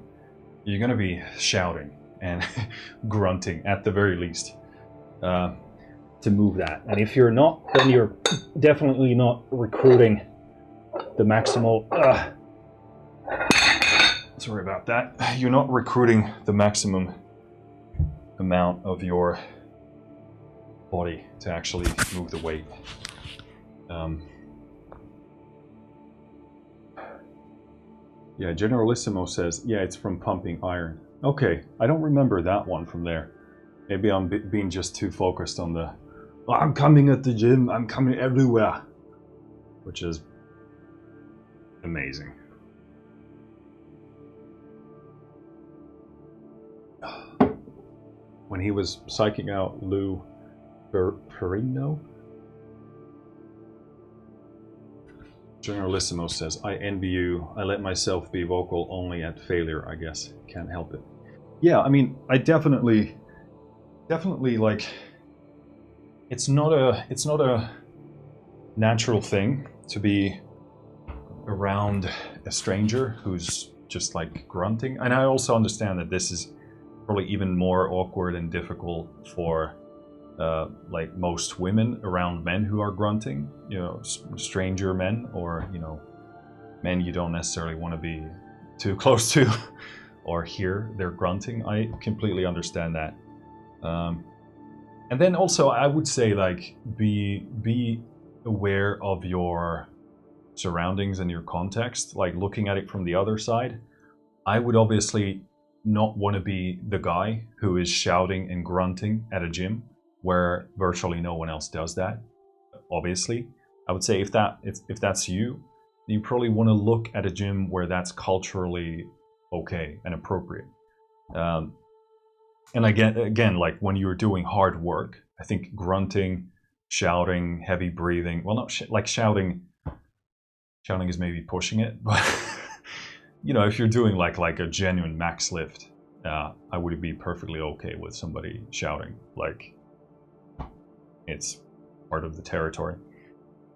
A: you're going to be shouting and grunting at the very least to move that. And if you're not, then you're definitely not recruiting the maximal sorry about that. You're not recruiting the maximum amount of your body to actually move the weight. Yeah, Generalissimo says, yeah, it's from pumping iron. Okay, I don't remember that one from there. Maybe I'm being just too focused on the, oh, I'm coming at the gym, I'm coming everywhere, which is amazing. When he was psyching out Lou Ferrigno, Generalissimo says, I envy you. I let myself be vocal only at failure, I guess. Can't help it. Yeah, I mean, I definitely like, it's not a natural thing to be around a stranger who's just like grunting. And I also understand that this is probably even more awkward and difficult for like most women around men who are grunting, you know, stranger men, or, you know, men you don't necessarily want to be too close to or hear their grunting. I completely understand that. And then also I would say, like, be aware of your surroundings and your context, like looking at it from the other side. I would obviously not want to be the guy who is shouting and grunting at a gym where virtually no one else does that. Obviously, I would say if that's you, you probably want to look at a gym where that's culturally okay and appropriate. And again, like when you're doing hard work, I think grunting, shouting, heavy breathing, well, not like shouting is maybe pushing it, but you know, if you're doing like a genuine max lift, I would be perfectly okay with somebody shouting. Like, it's part of the territory.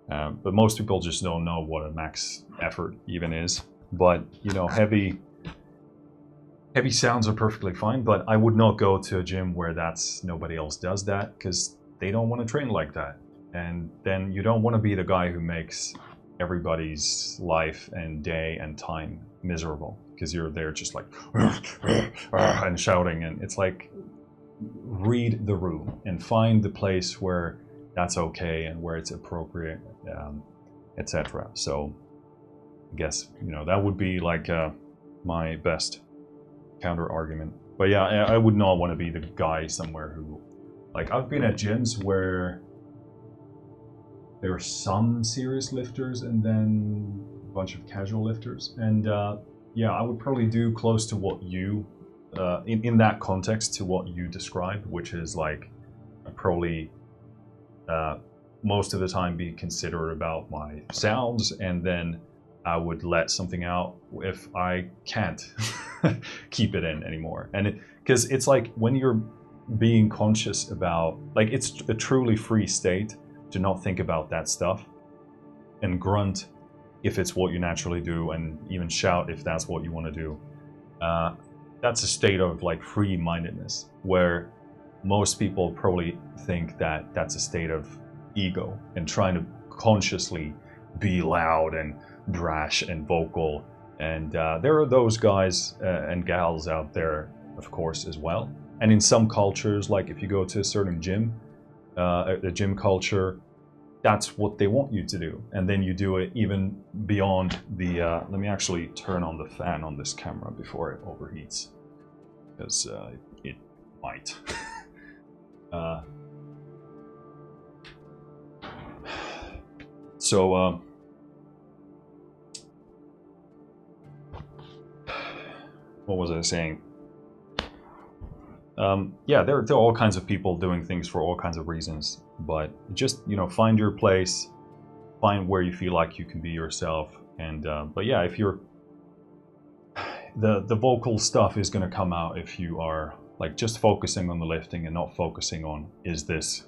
A: But most people just don't know what a max effort even is. But, you know, heavy sounds are perfectly fine, but I would not go to a gym where nobody else does that, because they don't want to train like that. And then you don't want to be the guy who makes everybody's life and day and time miserable, because you're there just like and shouting. And it's like, read the room and find the place where that's okay and where it's appropriate, etc. So I guess, you know, that would be like my best counter argument. But yeah, I would not want to be the guy somewhere who, like, I've been at gyms where there are some serious lifters and then a bunch of casual lifters, and yeah, I would probably do close to what you in that context to what you described, which is like, I'd probably most of the time be considerate about my sounds, and then I would let something out if I can't keep it in anymore. And because it's like, when you're being conscious about, like, it's a truly free state to not think about that stuff, and grunt if it's what you naturally do, and even shout if that's what you want to do. That's a state of like free-mindedness, where most people probably think that that's a state of ego and trying to consciously be loud and brash and vocal. And there are those guys and gals out there, of course, as well. And in some cultures, like if you go to a certain gym, the gym culture, that's what they want you to do. And then you do it even beyond the, let me actually turn on the fan on this camera before it overheats, because it might. So, what was I saying? Yeah, there are all kinds of people doing things for all kinds of reasons, but just, you know, find your place, find where you feel like you can be yourself. And but yeah, if you're the vocal stuff is going to come out if you are like just focusing on the lifting and not focusing on, is this,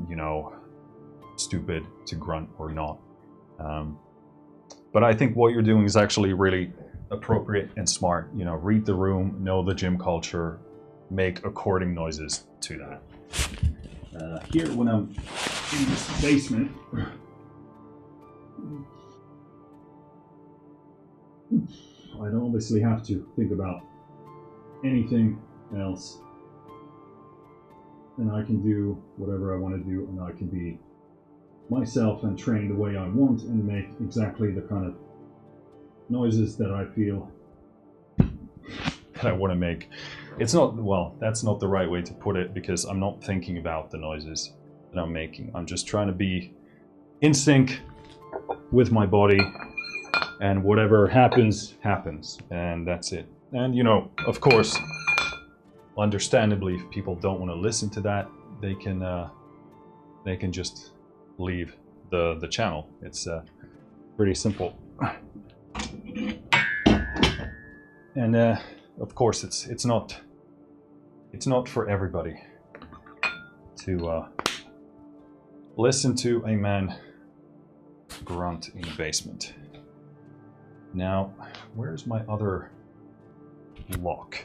A: you know, stupid to grunt or not. But I think what you're doing is actually really appropriate and smart. You know, read the room, know the gym culture, make according noises to that. Here, when I'm in this basement, I don't obviously have to think about anything else, and I can do whatever I want to do, and I can be myself and train the way I want and make exactly the kind of noises that I feel that I want to make. It's not, well, that's not the right way to put it, because I'm not thinking about the noises that I'm making. I'm just trying to be in sync with my body, and whatever happens, happens, and that's it. And, you know, of course, understandably, if people don't want to listen to that, they can just leave the channel. It's pretty simple. And of course, it's not for everybody to listen to a man grunt in the basement. Now, where's my other lock?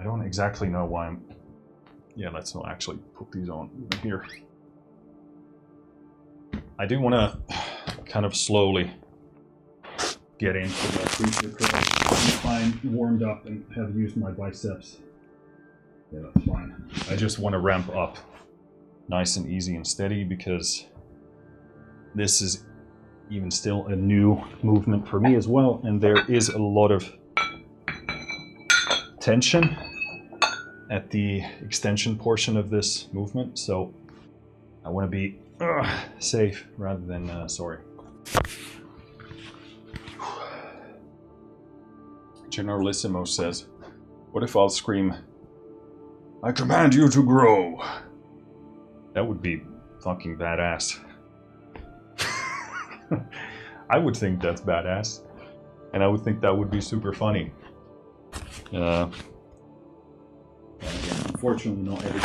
A: I don't exactly know why I'm... Yeah, let's not actually put these on here. I do want to kind of slowly get into that creature curl. If I'm warmed up and have used my biceps, yeah, that's fine. I just want to ramp up nice and easy and steady because this is even still a new movement for me as well, and there is a lot of tension at the extension portion of this movement, so I want to be safe rather than sorry. Generalissimo says, what if I'll scream, I command you to grow? That would be fucking badass. I would think that's badass. And I would think that would be super funny. And again, unfortunately, not every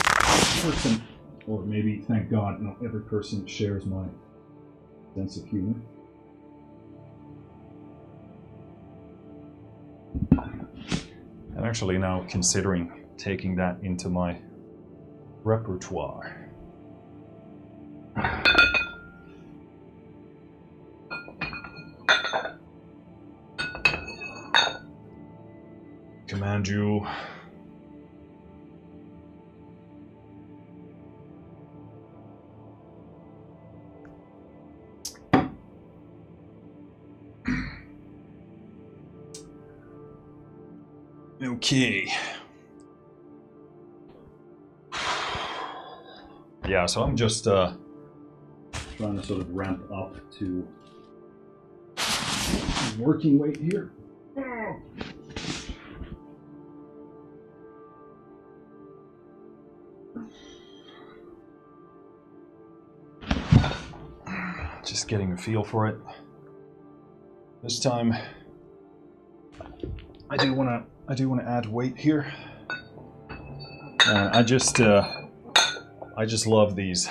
A: person, or maybe, thank God, not every person shares my sense of humor. I'm actually now considering taking that into my repertoire. Command you. Okay. Yeah, so I'm just trying to sort of ramp up to working weight here. Just getting a feel for it. This time I do want to add weight here. And I just love these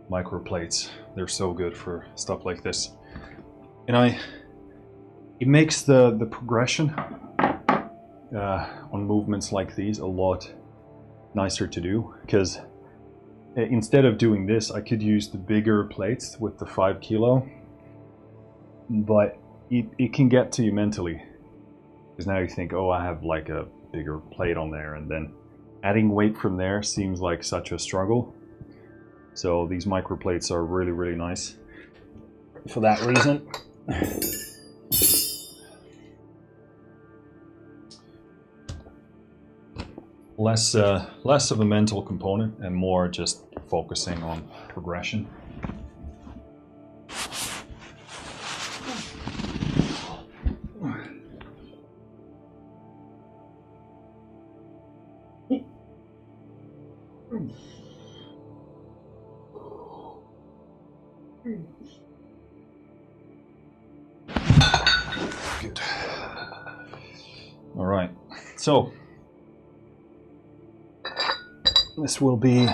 A: micro plates. They're so good for stuff like this. And it makes the progression on movements like these a lot nicer to do, because instead of doing this, I could use the bigger plates with the 5 kilo, but it can get to you mentally, because now you think, oh, I have like a bigger plate on there, and then adding weight from there seems like such a struggle. So these micro plates are really, really nice for that reason. Less of a mental component and more just focusing on progression. Good. All right. So this will be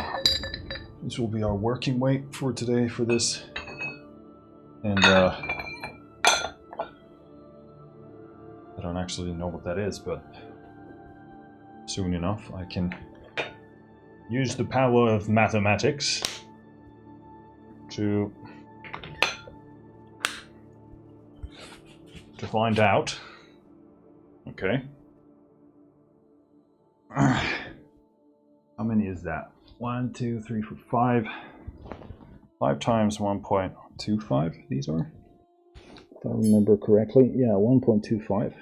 A: our working weight for today for this, and I don't actually know what that is, but soon enough I can use the power of mathematics to find out. Okay. How many is that? 1, 2, 3, 4, 5. 5 times 1.25, these are? If I remember correctly. Yeah, 1.25.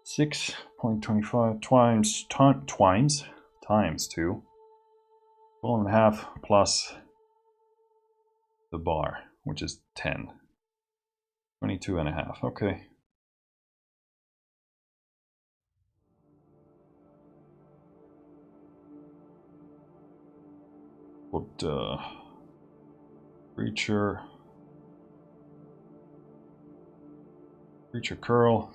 A: 6.25 times 2. 12.5 plus the bar, which is 10. 22.5, okay. Put creature curl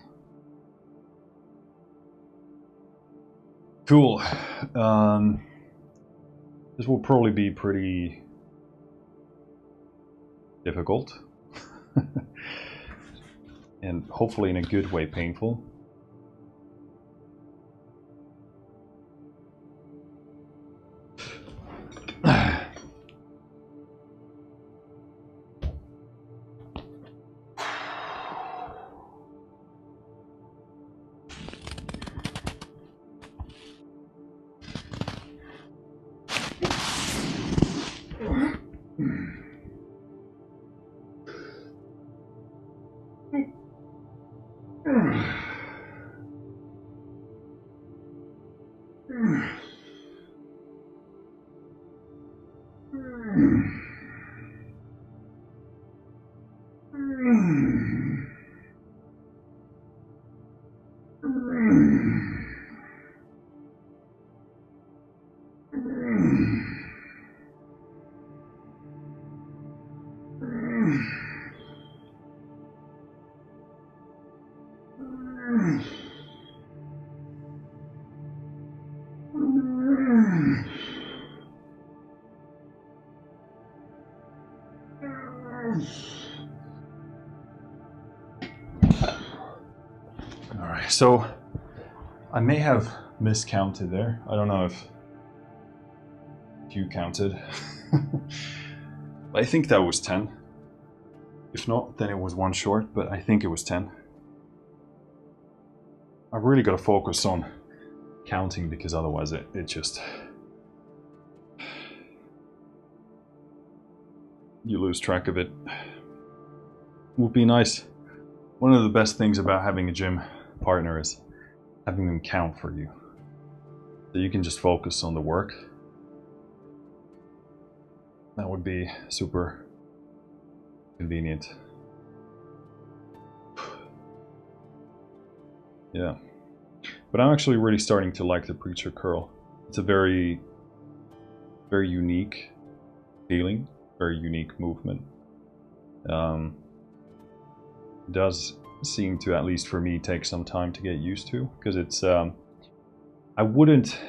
A: Cool. This will probably be pretty difficult. And hopefully in a good way painful. Alright, so I may have miscounted there. I don't know if you counted. I think that was 10. If not, then it was one short, but I think it was 10. I've really got to focus on counting because otherwise it just... you lose track of it. Would be nice. One of the best things about having a gym partner is having them count for you. So you can just focus on the work. That would be super convenient. Yeah. But I'm actually really starting to like the preacher curl. It's a very, very unique feeling, very unique movement. It does seem to, at least for me, take some time to get used to, because it's, I wouldn't,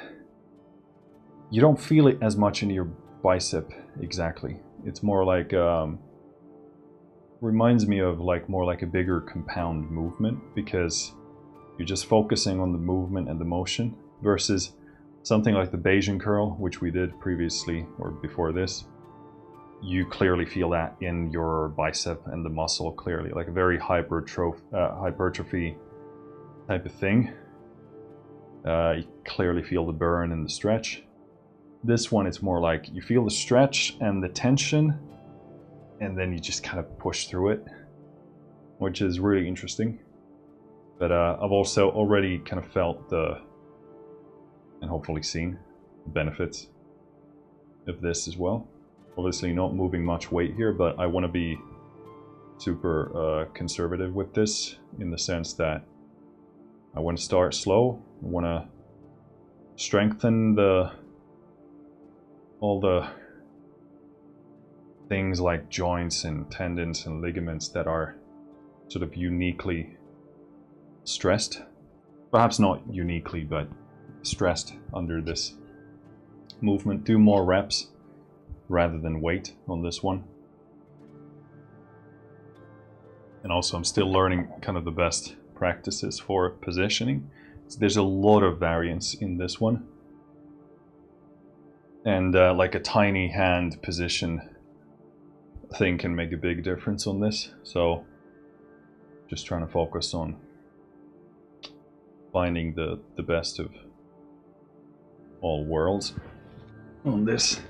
A: you don't feel it as much in your bicep exactly. It's more like, reminds me of like more like a bigger compound movement, because you're just focusing on the movement and the motion, versus something like the Bayesian curl, which we did previously or before this. You clearly feel that in your bicep and the muscle clearly, like a very hypertrophy type of thing. You clearly feel the burn and the stretch. This one, it's more like you feel the stretch and the tension, and then you just kind of push through it, which is really interesting. But I've also already kind of felt the, and hopefully seen, the benefits of this as well. Obviously not moving much weight here, but I want to be super conservative with this, in the sense that I want to start slow. I want to strengthen all the things like joints and tendons and ligaments that are sort of uniquely stressed. Perhaps not uniquely, but stressed under this movement. Do more reps rather than weight on this one. And also I'm still learning kind of the best practices for positioning. So there's a lot of variance in this one. And like a tiny hand position thing can make a big difference on this. So just trying to focus on finding the best of all worlds on this.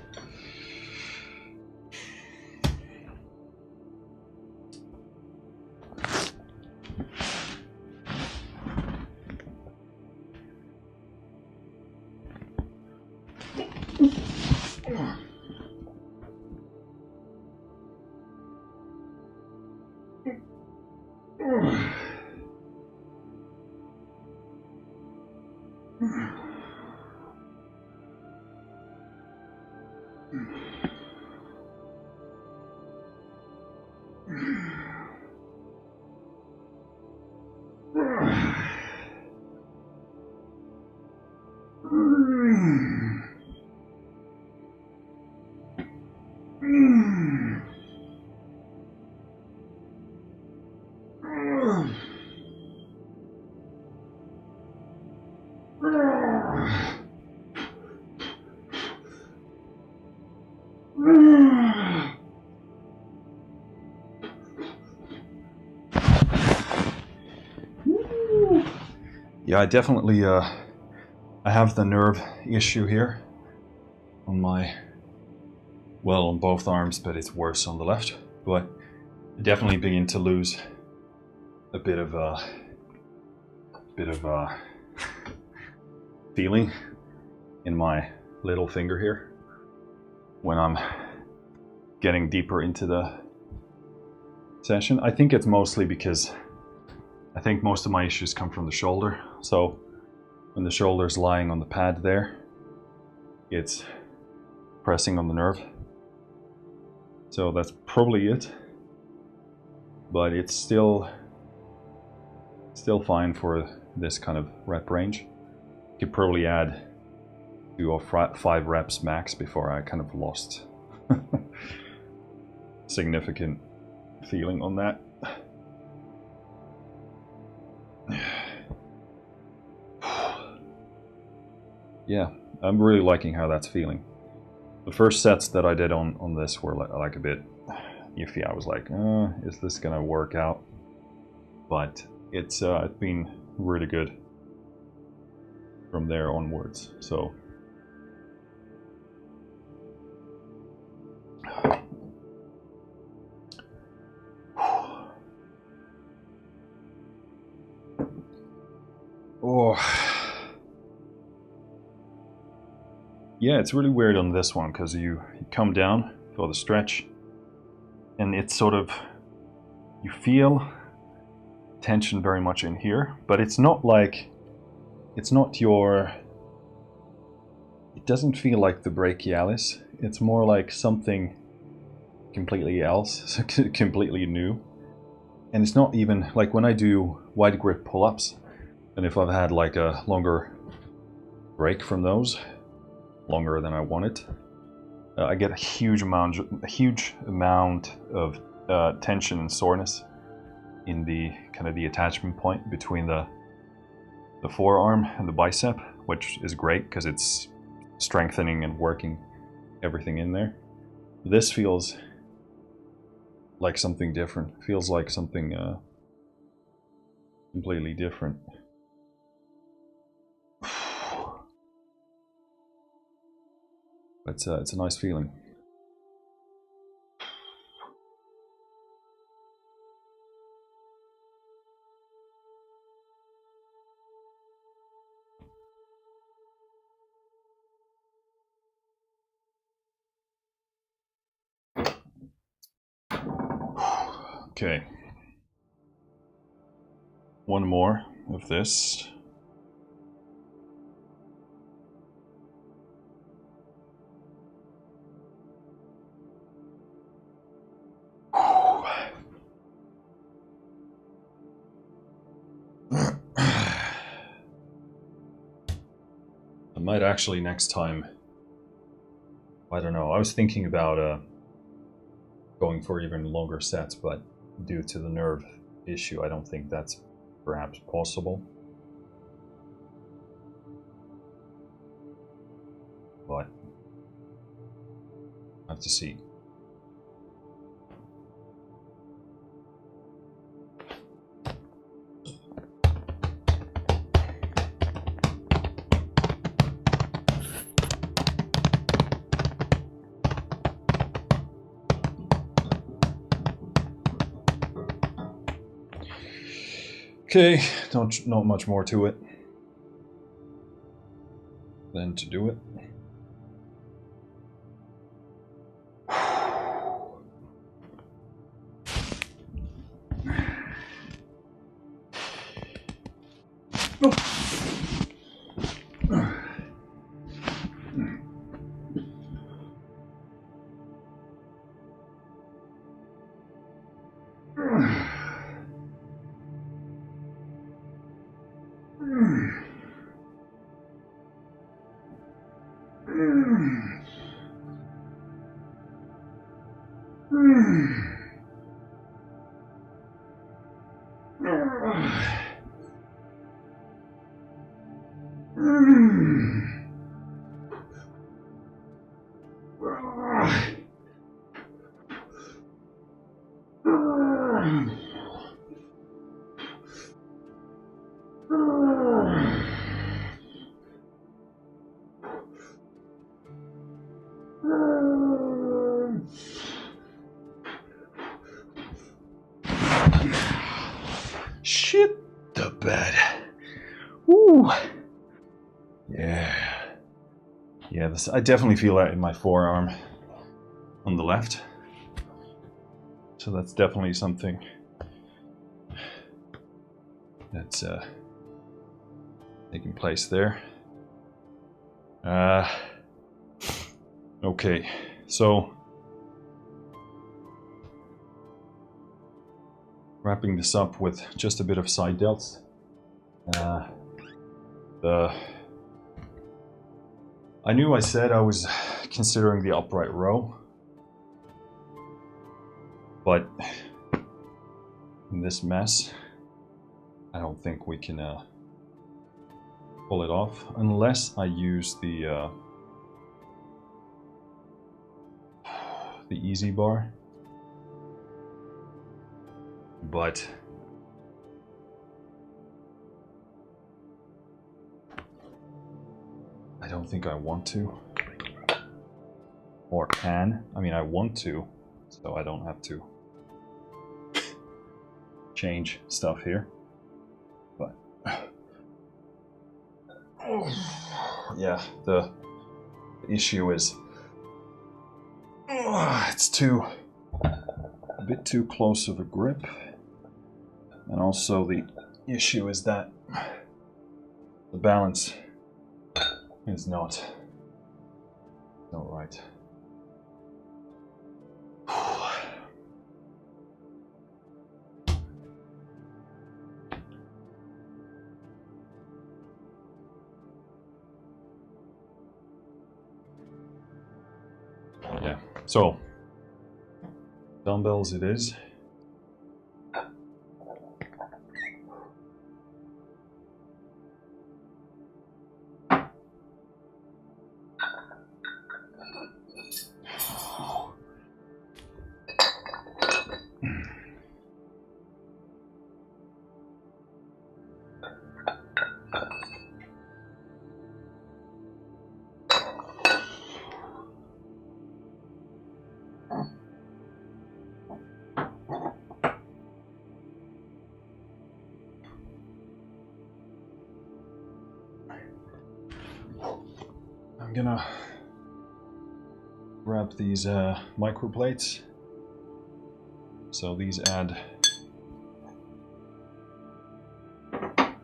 A: Yeah, I definitely, I have the nerve issue here on my, well, on both arms, but it's worse on the left. But I definitely begin to lose a bit of feeling in my little finger here when I'm getting deeper into the session. I think it's mostly because I think most of my issues come from the shoulder. So when the shoulder's lying on the pad there, it's pressing on the nerve. So that's probably it. But it's still fine for this kind of rep range. You could probably add 2 or 5 reps max before I kind of lost significant feeling on that. Yeah, I'm really liking how that's feeling. The first sets that I did on this were like a bit iffy. I was like, is this gonna work out? But it's been really good from there onwards. So oh yeah, it's really weird on this one because you come down for the stretch and it's sort of, you feel tension very much in here, but it's not like, it's not your, it doesn't feel like the brachialis. It's more like something completely else, completely new. And it's not even like when I do wide grip pull-ups, and if I've had like a longer break from those, longer than I wanted, I get a huge amount of tension and soreness in the kind of the attachment point between the forearm and the bicep, which is great because it's strengthening and working everything in there. This feels like something different. It feels like something completely different. It's a nice feeling. Okay. One more of this. I might actually next time, I don't know, I was thinking about going for even longer sets, but due to the nerve issue, I don't think that's perhaps possible. But I have to see. Okay, not much more to it than to do it. Shit the bed. Woo. Yeah. Yeah, this, I definitely feel that in my forearm on the left. So that's definitely something that's taking place there. Okay, so wrapping this up with just a bit of side delts. I knew I said I was considering the upright row, but in this mess, I don't think we can pull it off unless I use the easy bar. But I don't think I want to or can. I mean, I want to, so I don't have to change stuff here. But yeah, the issue is it's a bit too close of a grip, and also the issue is that the balance is not right. Yeah, so dumbbells it is. I'm gonna grab these microplates. So these add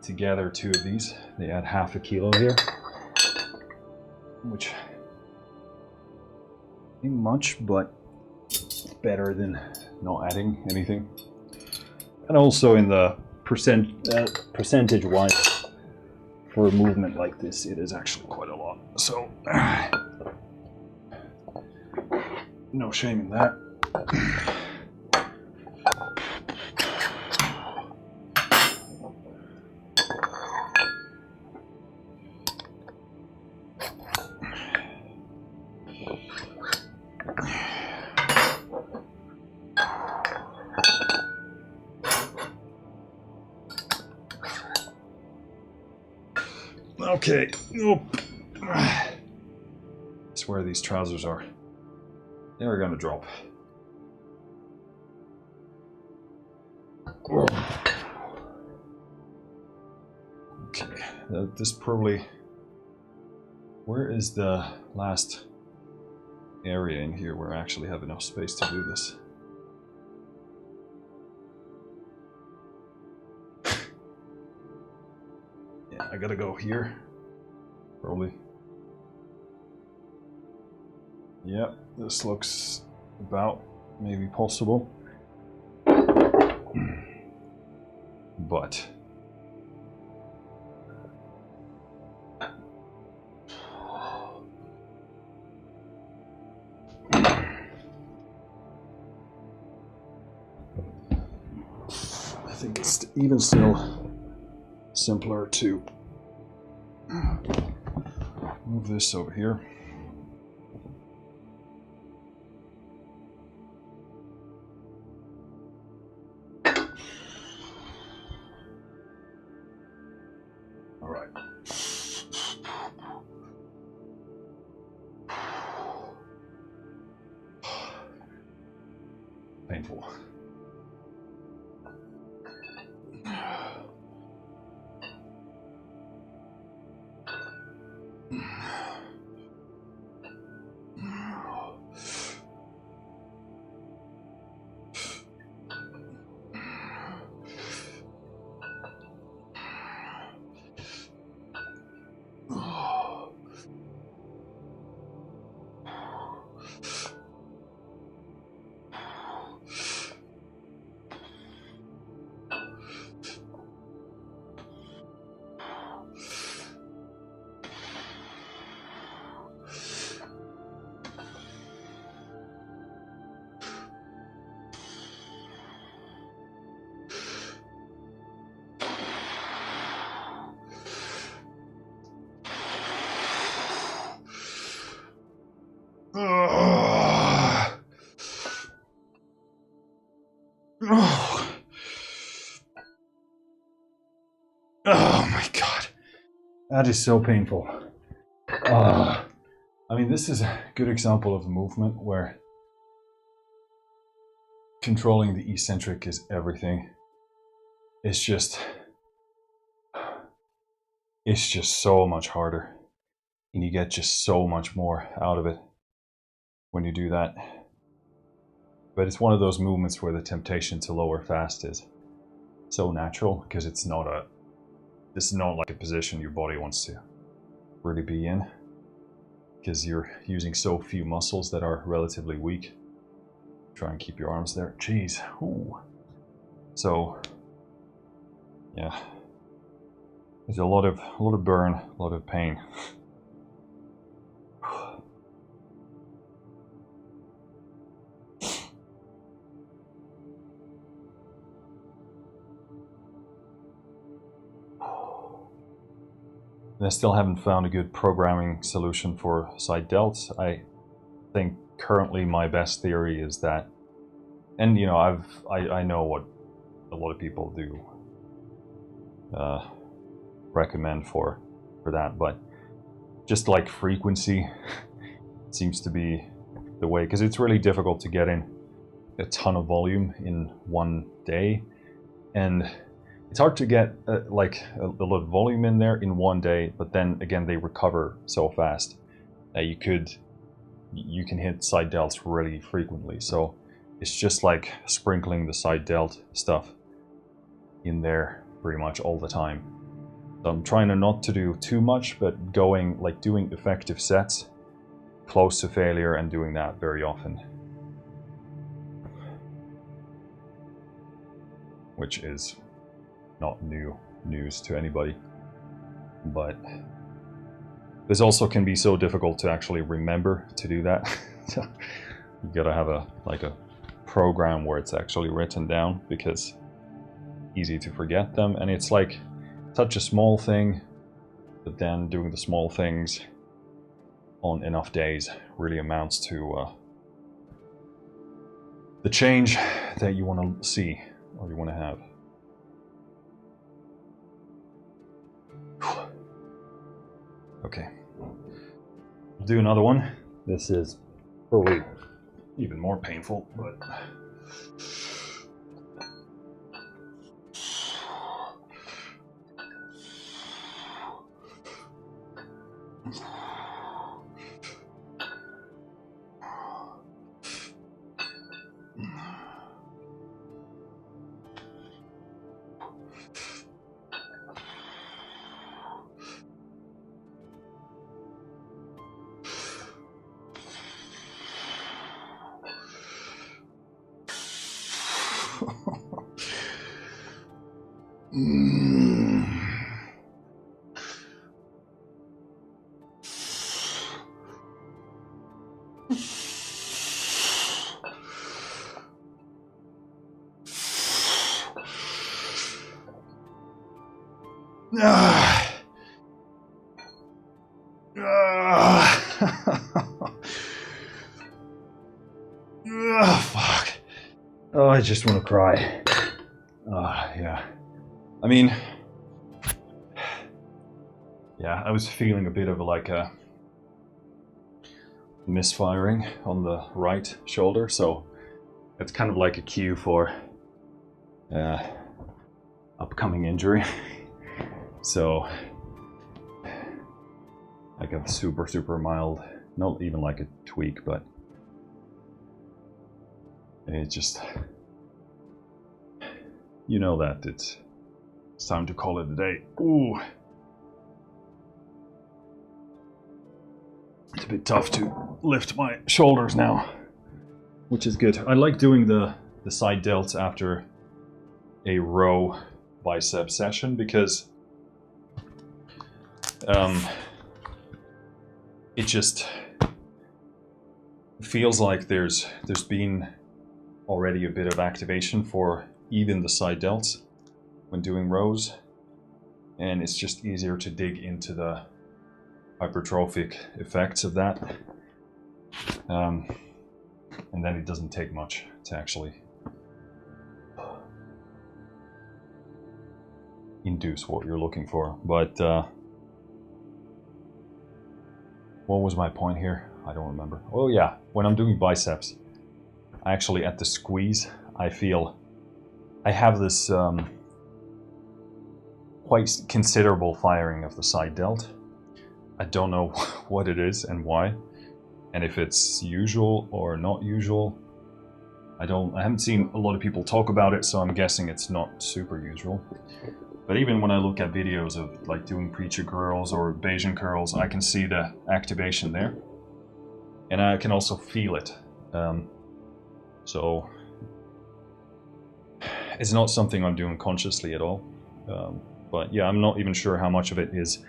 A: together 2 of these. They add half a kilo here, which ain't much, but better than not adding anything. And also in the percentage-wise, for a movement like this, it is actually quite a lot. So no shame in that. Okay. Oh. I swear these trousers are. They're gonna drop. Okay. This probably. Where is the last area in here where I actually have enough space to do this? Yeah, I gotta go here. Probably. Yep, this looks about maybe possible. But think it's even still simpler to move this over here. All right. Painful. Oh my god, that is so painful. I mean, this is a good example of a movement where controlling the eccentric is everything. It's just so much harder, and you get just so much more out of it when you do that. But it's one of those movements where the temptation to lower fast is so natural, because this is not like a position your body wants to really be in, because you're using so few muscles that are relatively weak. Try and keep your arms there. Jeez. Ooh. So yeah, there's a lot of burn, a lot of pain. I still haven't found a good programming solution for side delts. I think currently my best theory is that, and you know, I know what a lot of people do recommend for that, but just like frequency seems to be the way, because it's really difficult to get in a ton of volume in one day, and it's hard to get like a lot of volume in there in one day, but then again they recover so fast that you can hit side delts really frequently. So it's just like sprinkling the side delt stuff in there pretty much all the time. So I'm trying not to do too much, but doing effective sets close to failure and doing that very often, which is not new news to anybody. But this also can be so difficult to actually remember to do that. You gotta have a program where it's actually written down, because easy to forget them, and it's like such a small thing, but then doing the small things on enough days really amounts to the change that you want to see or you want to have. Okay, I'll do another one. This is probably even more painful, but Ah. Oh, fuck. Oh, I just want to cry. Yeah. I mean, yeah, I was feeling a bit of like a misfiring on the right shoulder, so it's kind of like a cue for upcoming injury. So like a super mild, not even like a tweak, but it's just, you know, that it's time to call it a day. Ooh. It's a bit tough to lift my shoulders now, which is good. I like doing the side delts after a row bicep session because it just feels like there's been already a bit of activation for even the side delts when doing rows, and it's just easier to dig into the hypertrophic effects of that, and then it doesn't take much to actually induce what you're looking for. But what was my point here? I don't remember. Oh yeah, when I'm doing biceps, actually at the squeeze, I feel I have this quite considerable firing of the side delt. I don't know what it is and why, and if it's usual or not usual. I haven't seen a lot of people talk about it, so I'm guessing it's not super usual. But even when I look at videos of like doing preacher curls or Bayesian curls, I can see the activation there, and I can also feel it. So it's not something I'm doing consciously at all. But yeah, I'm not even sure how much of it is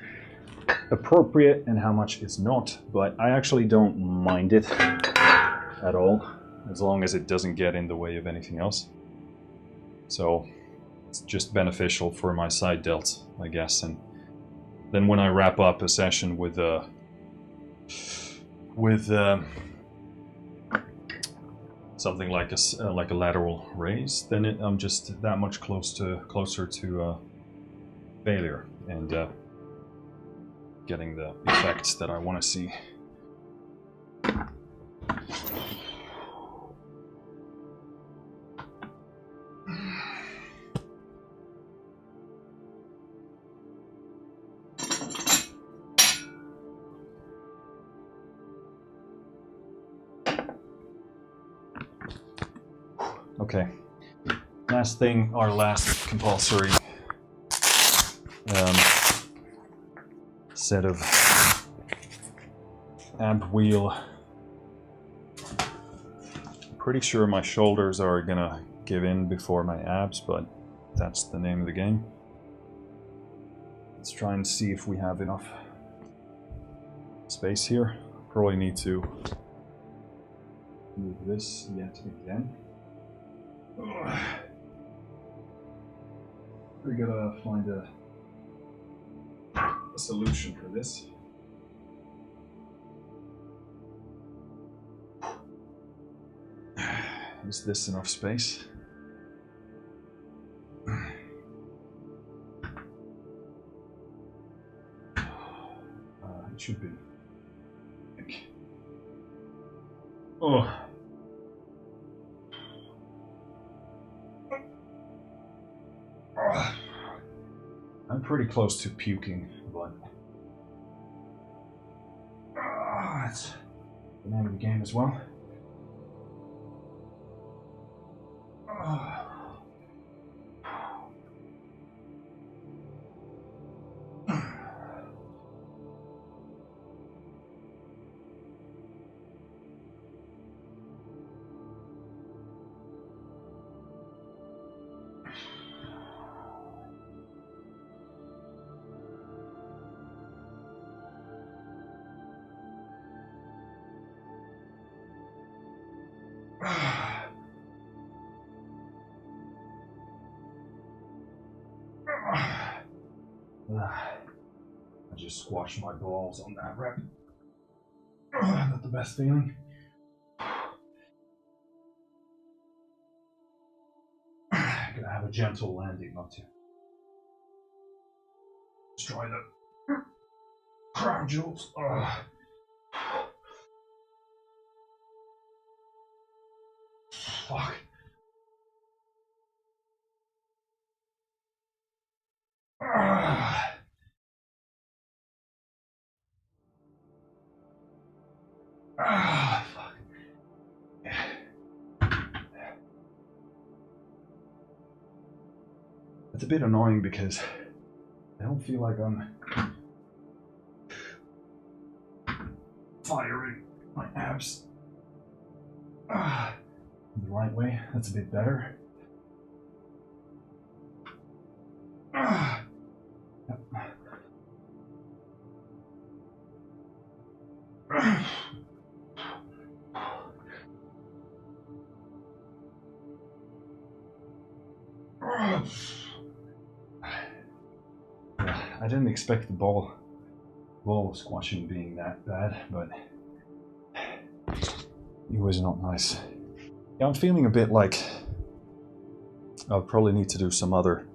A: appropriate and how much is not, but I actually don't mind it at all, as long as it doesn't get in the way of anything else. So it's just beneficial for my side delts, I guess. And then when I wrap up a session with something like a lateral raise, then I'm just that much closer to failure and getting the effects that I want to see. Okay, last thing, our last compulsory set of ab wheel. Pretty sure my shoulders are gonna give in before my abs, but that's the name of the game. Let's try and see if we have enough space here. Probably need to move this yet again. We gotta find a solution for this. Is this enough space? It should be. Oh. I'm pretty close to puking, but it's the name of the game as well. I just squashed my balls on that rep. Not the best feeling. Gonna have a gentle landing, not to destroy the crown jewels. Fuck. Fuck. It's a bit annoying because I don't feel like I'm firing my abs the right way. That's a bit better. I didn't expect the ball squashing being that bad, but it was not nice. Yeah, I'm feeling a bit like I'll probably need to do some other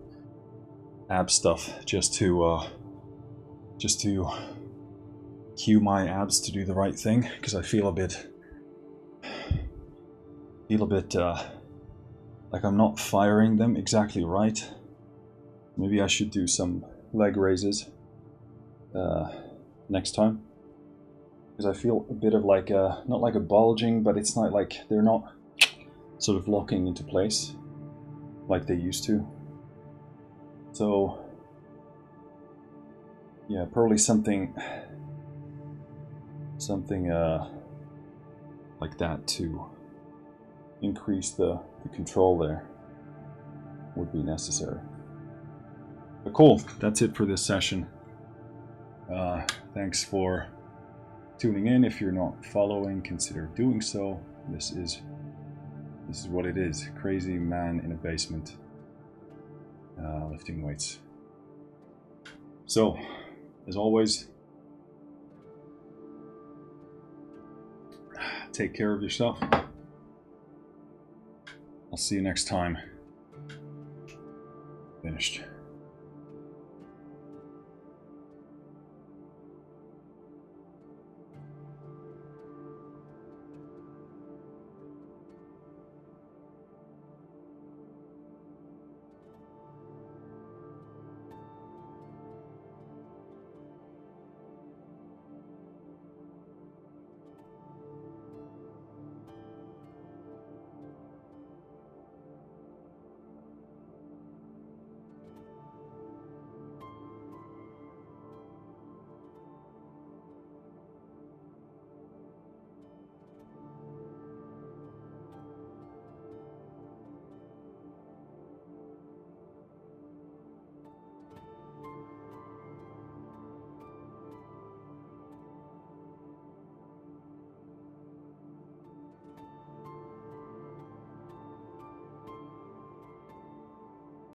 A: ab stuff just to cue my abs to do the right thing, because I feel a bit like I'm not firing them exactly right. Maybe I should do some leg raises next time, because I feel a bit of like not like a bulging, but it's not like they're not sort of locking into place like they used to. So yeah, probably something like that to increase the control there would be necessary. But cool, that's it for this session. Thanks for tuning in. If you're not following, consider doing so. This is what it is. Crazy man in a basement lifting weights. So, as always, take care of yourself. I'll see you next time. Finished.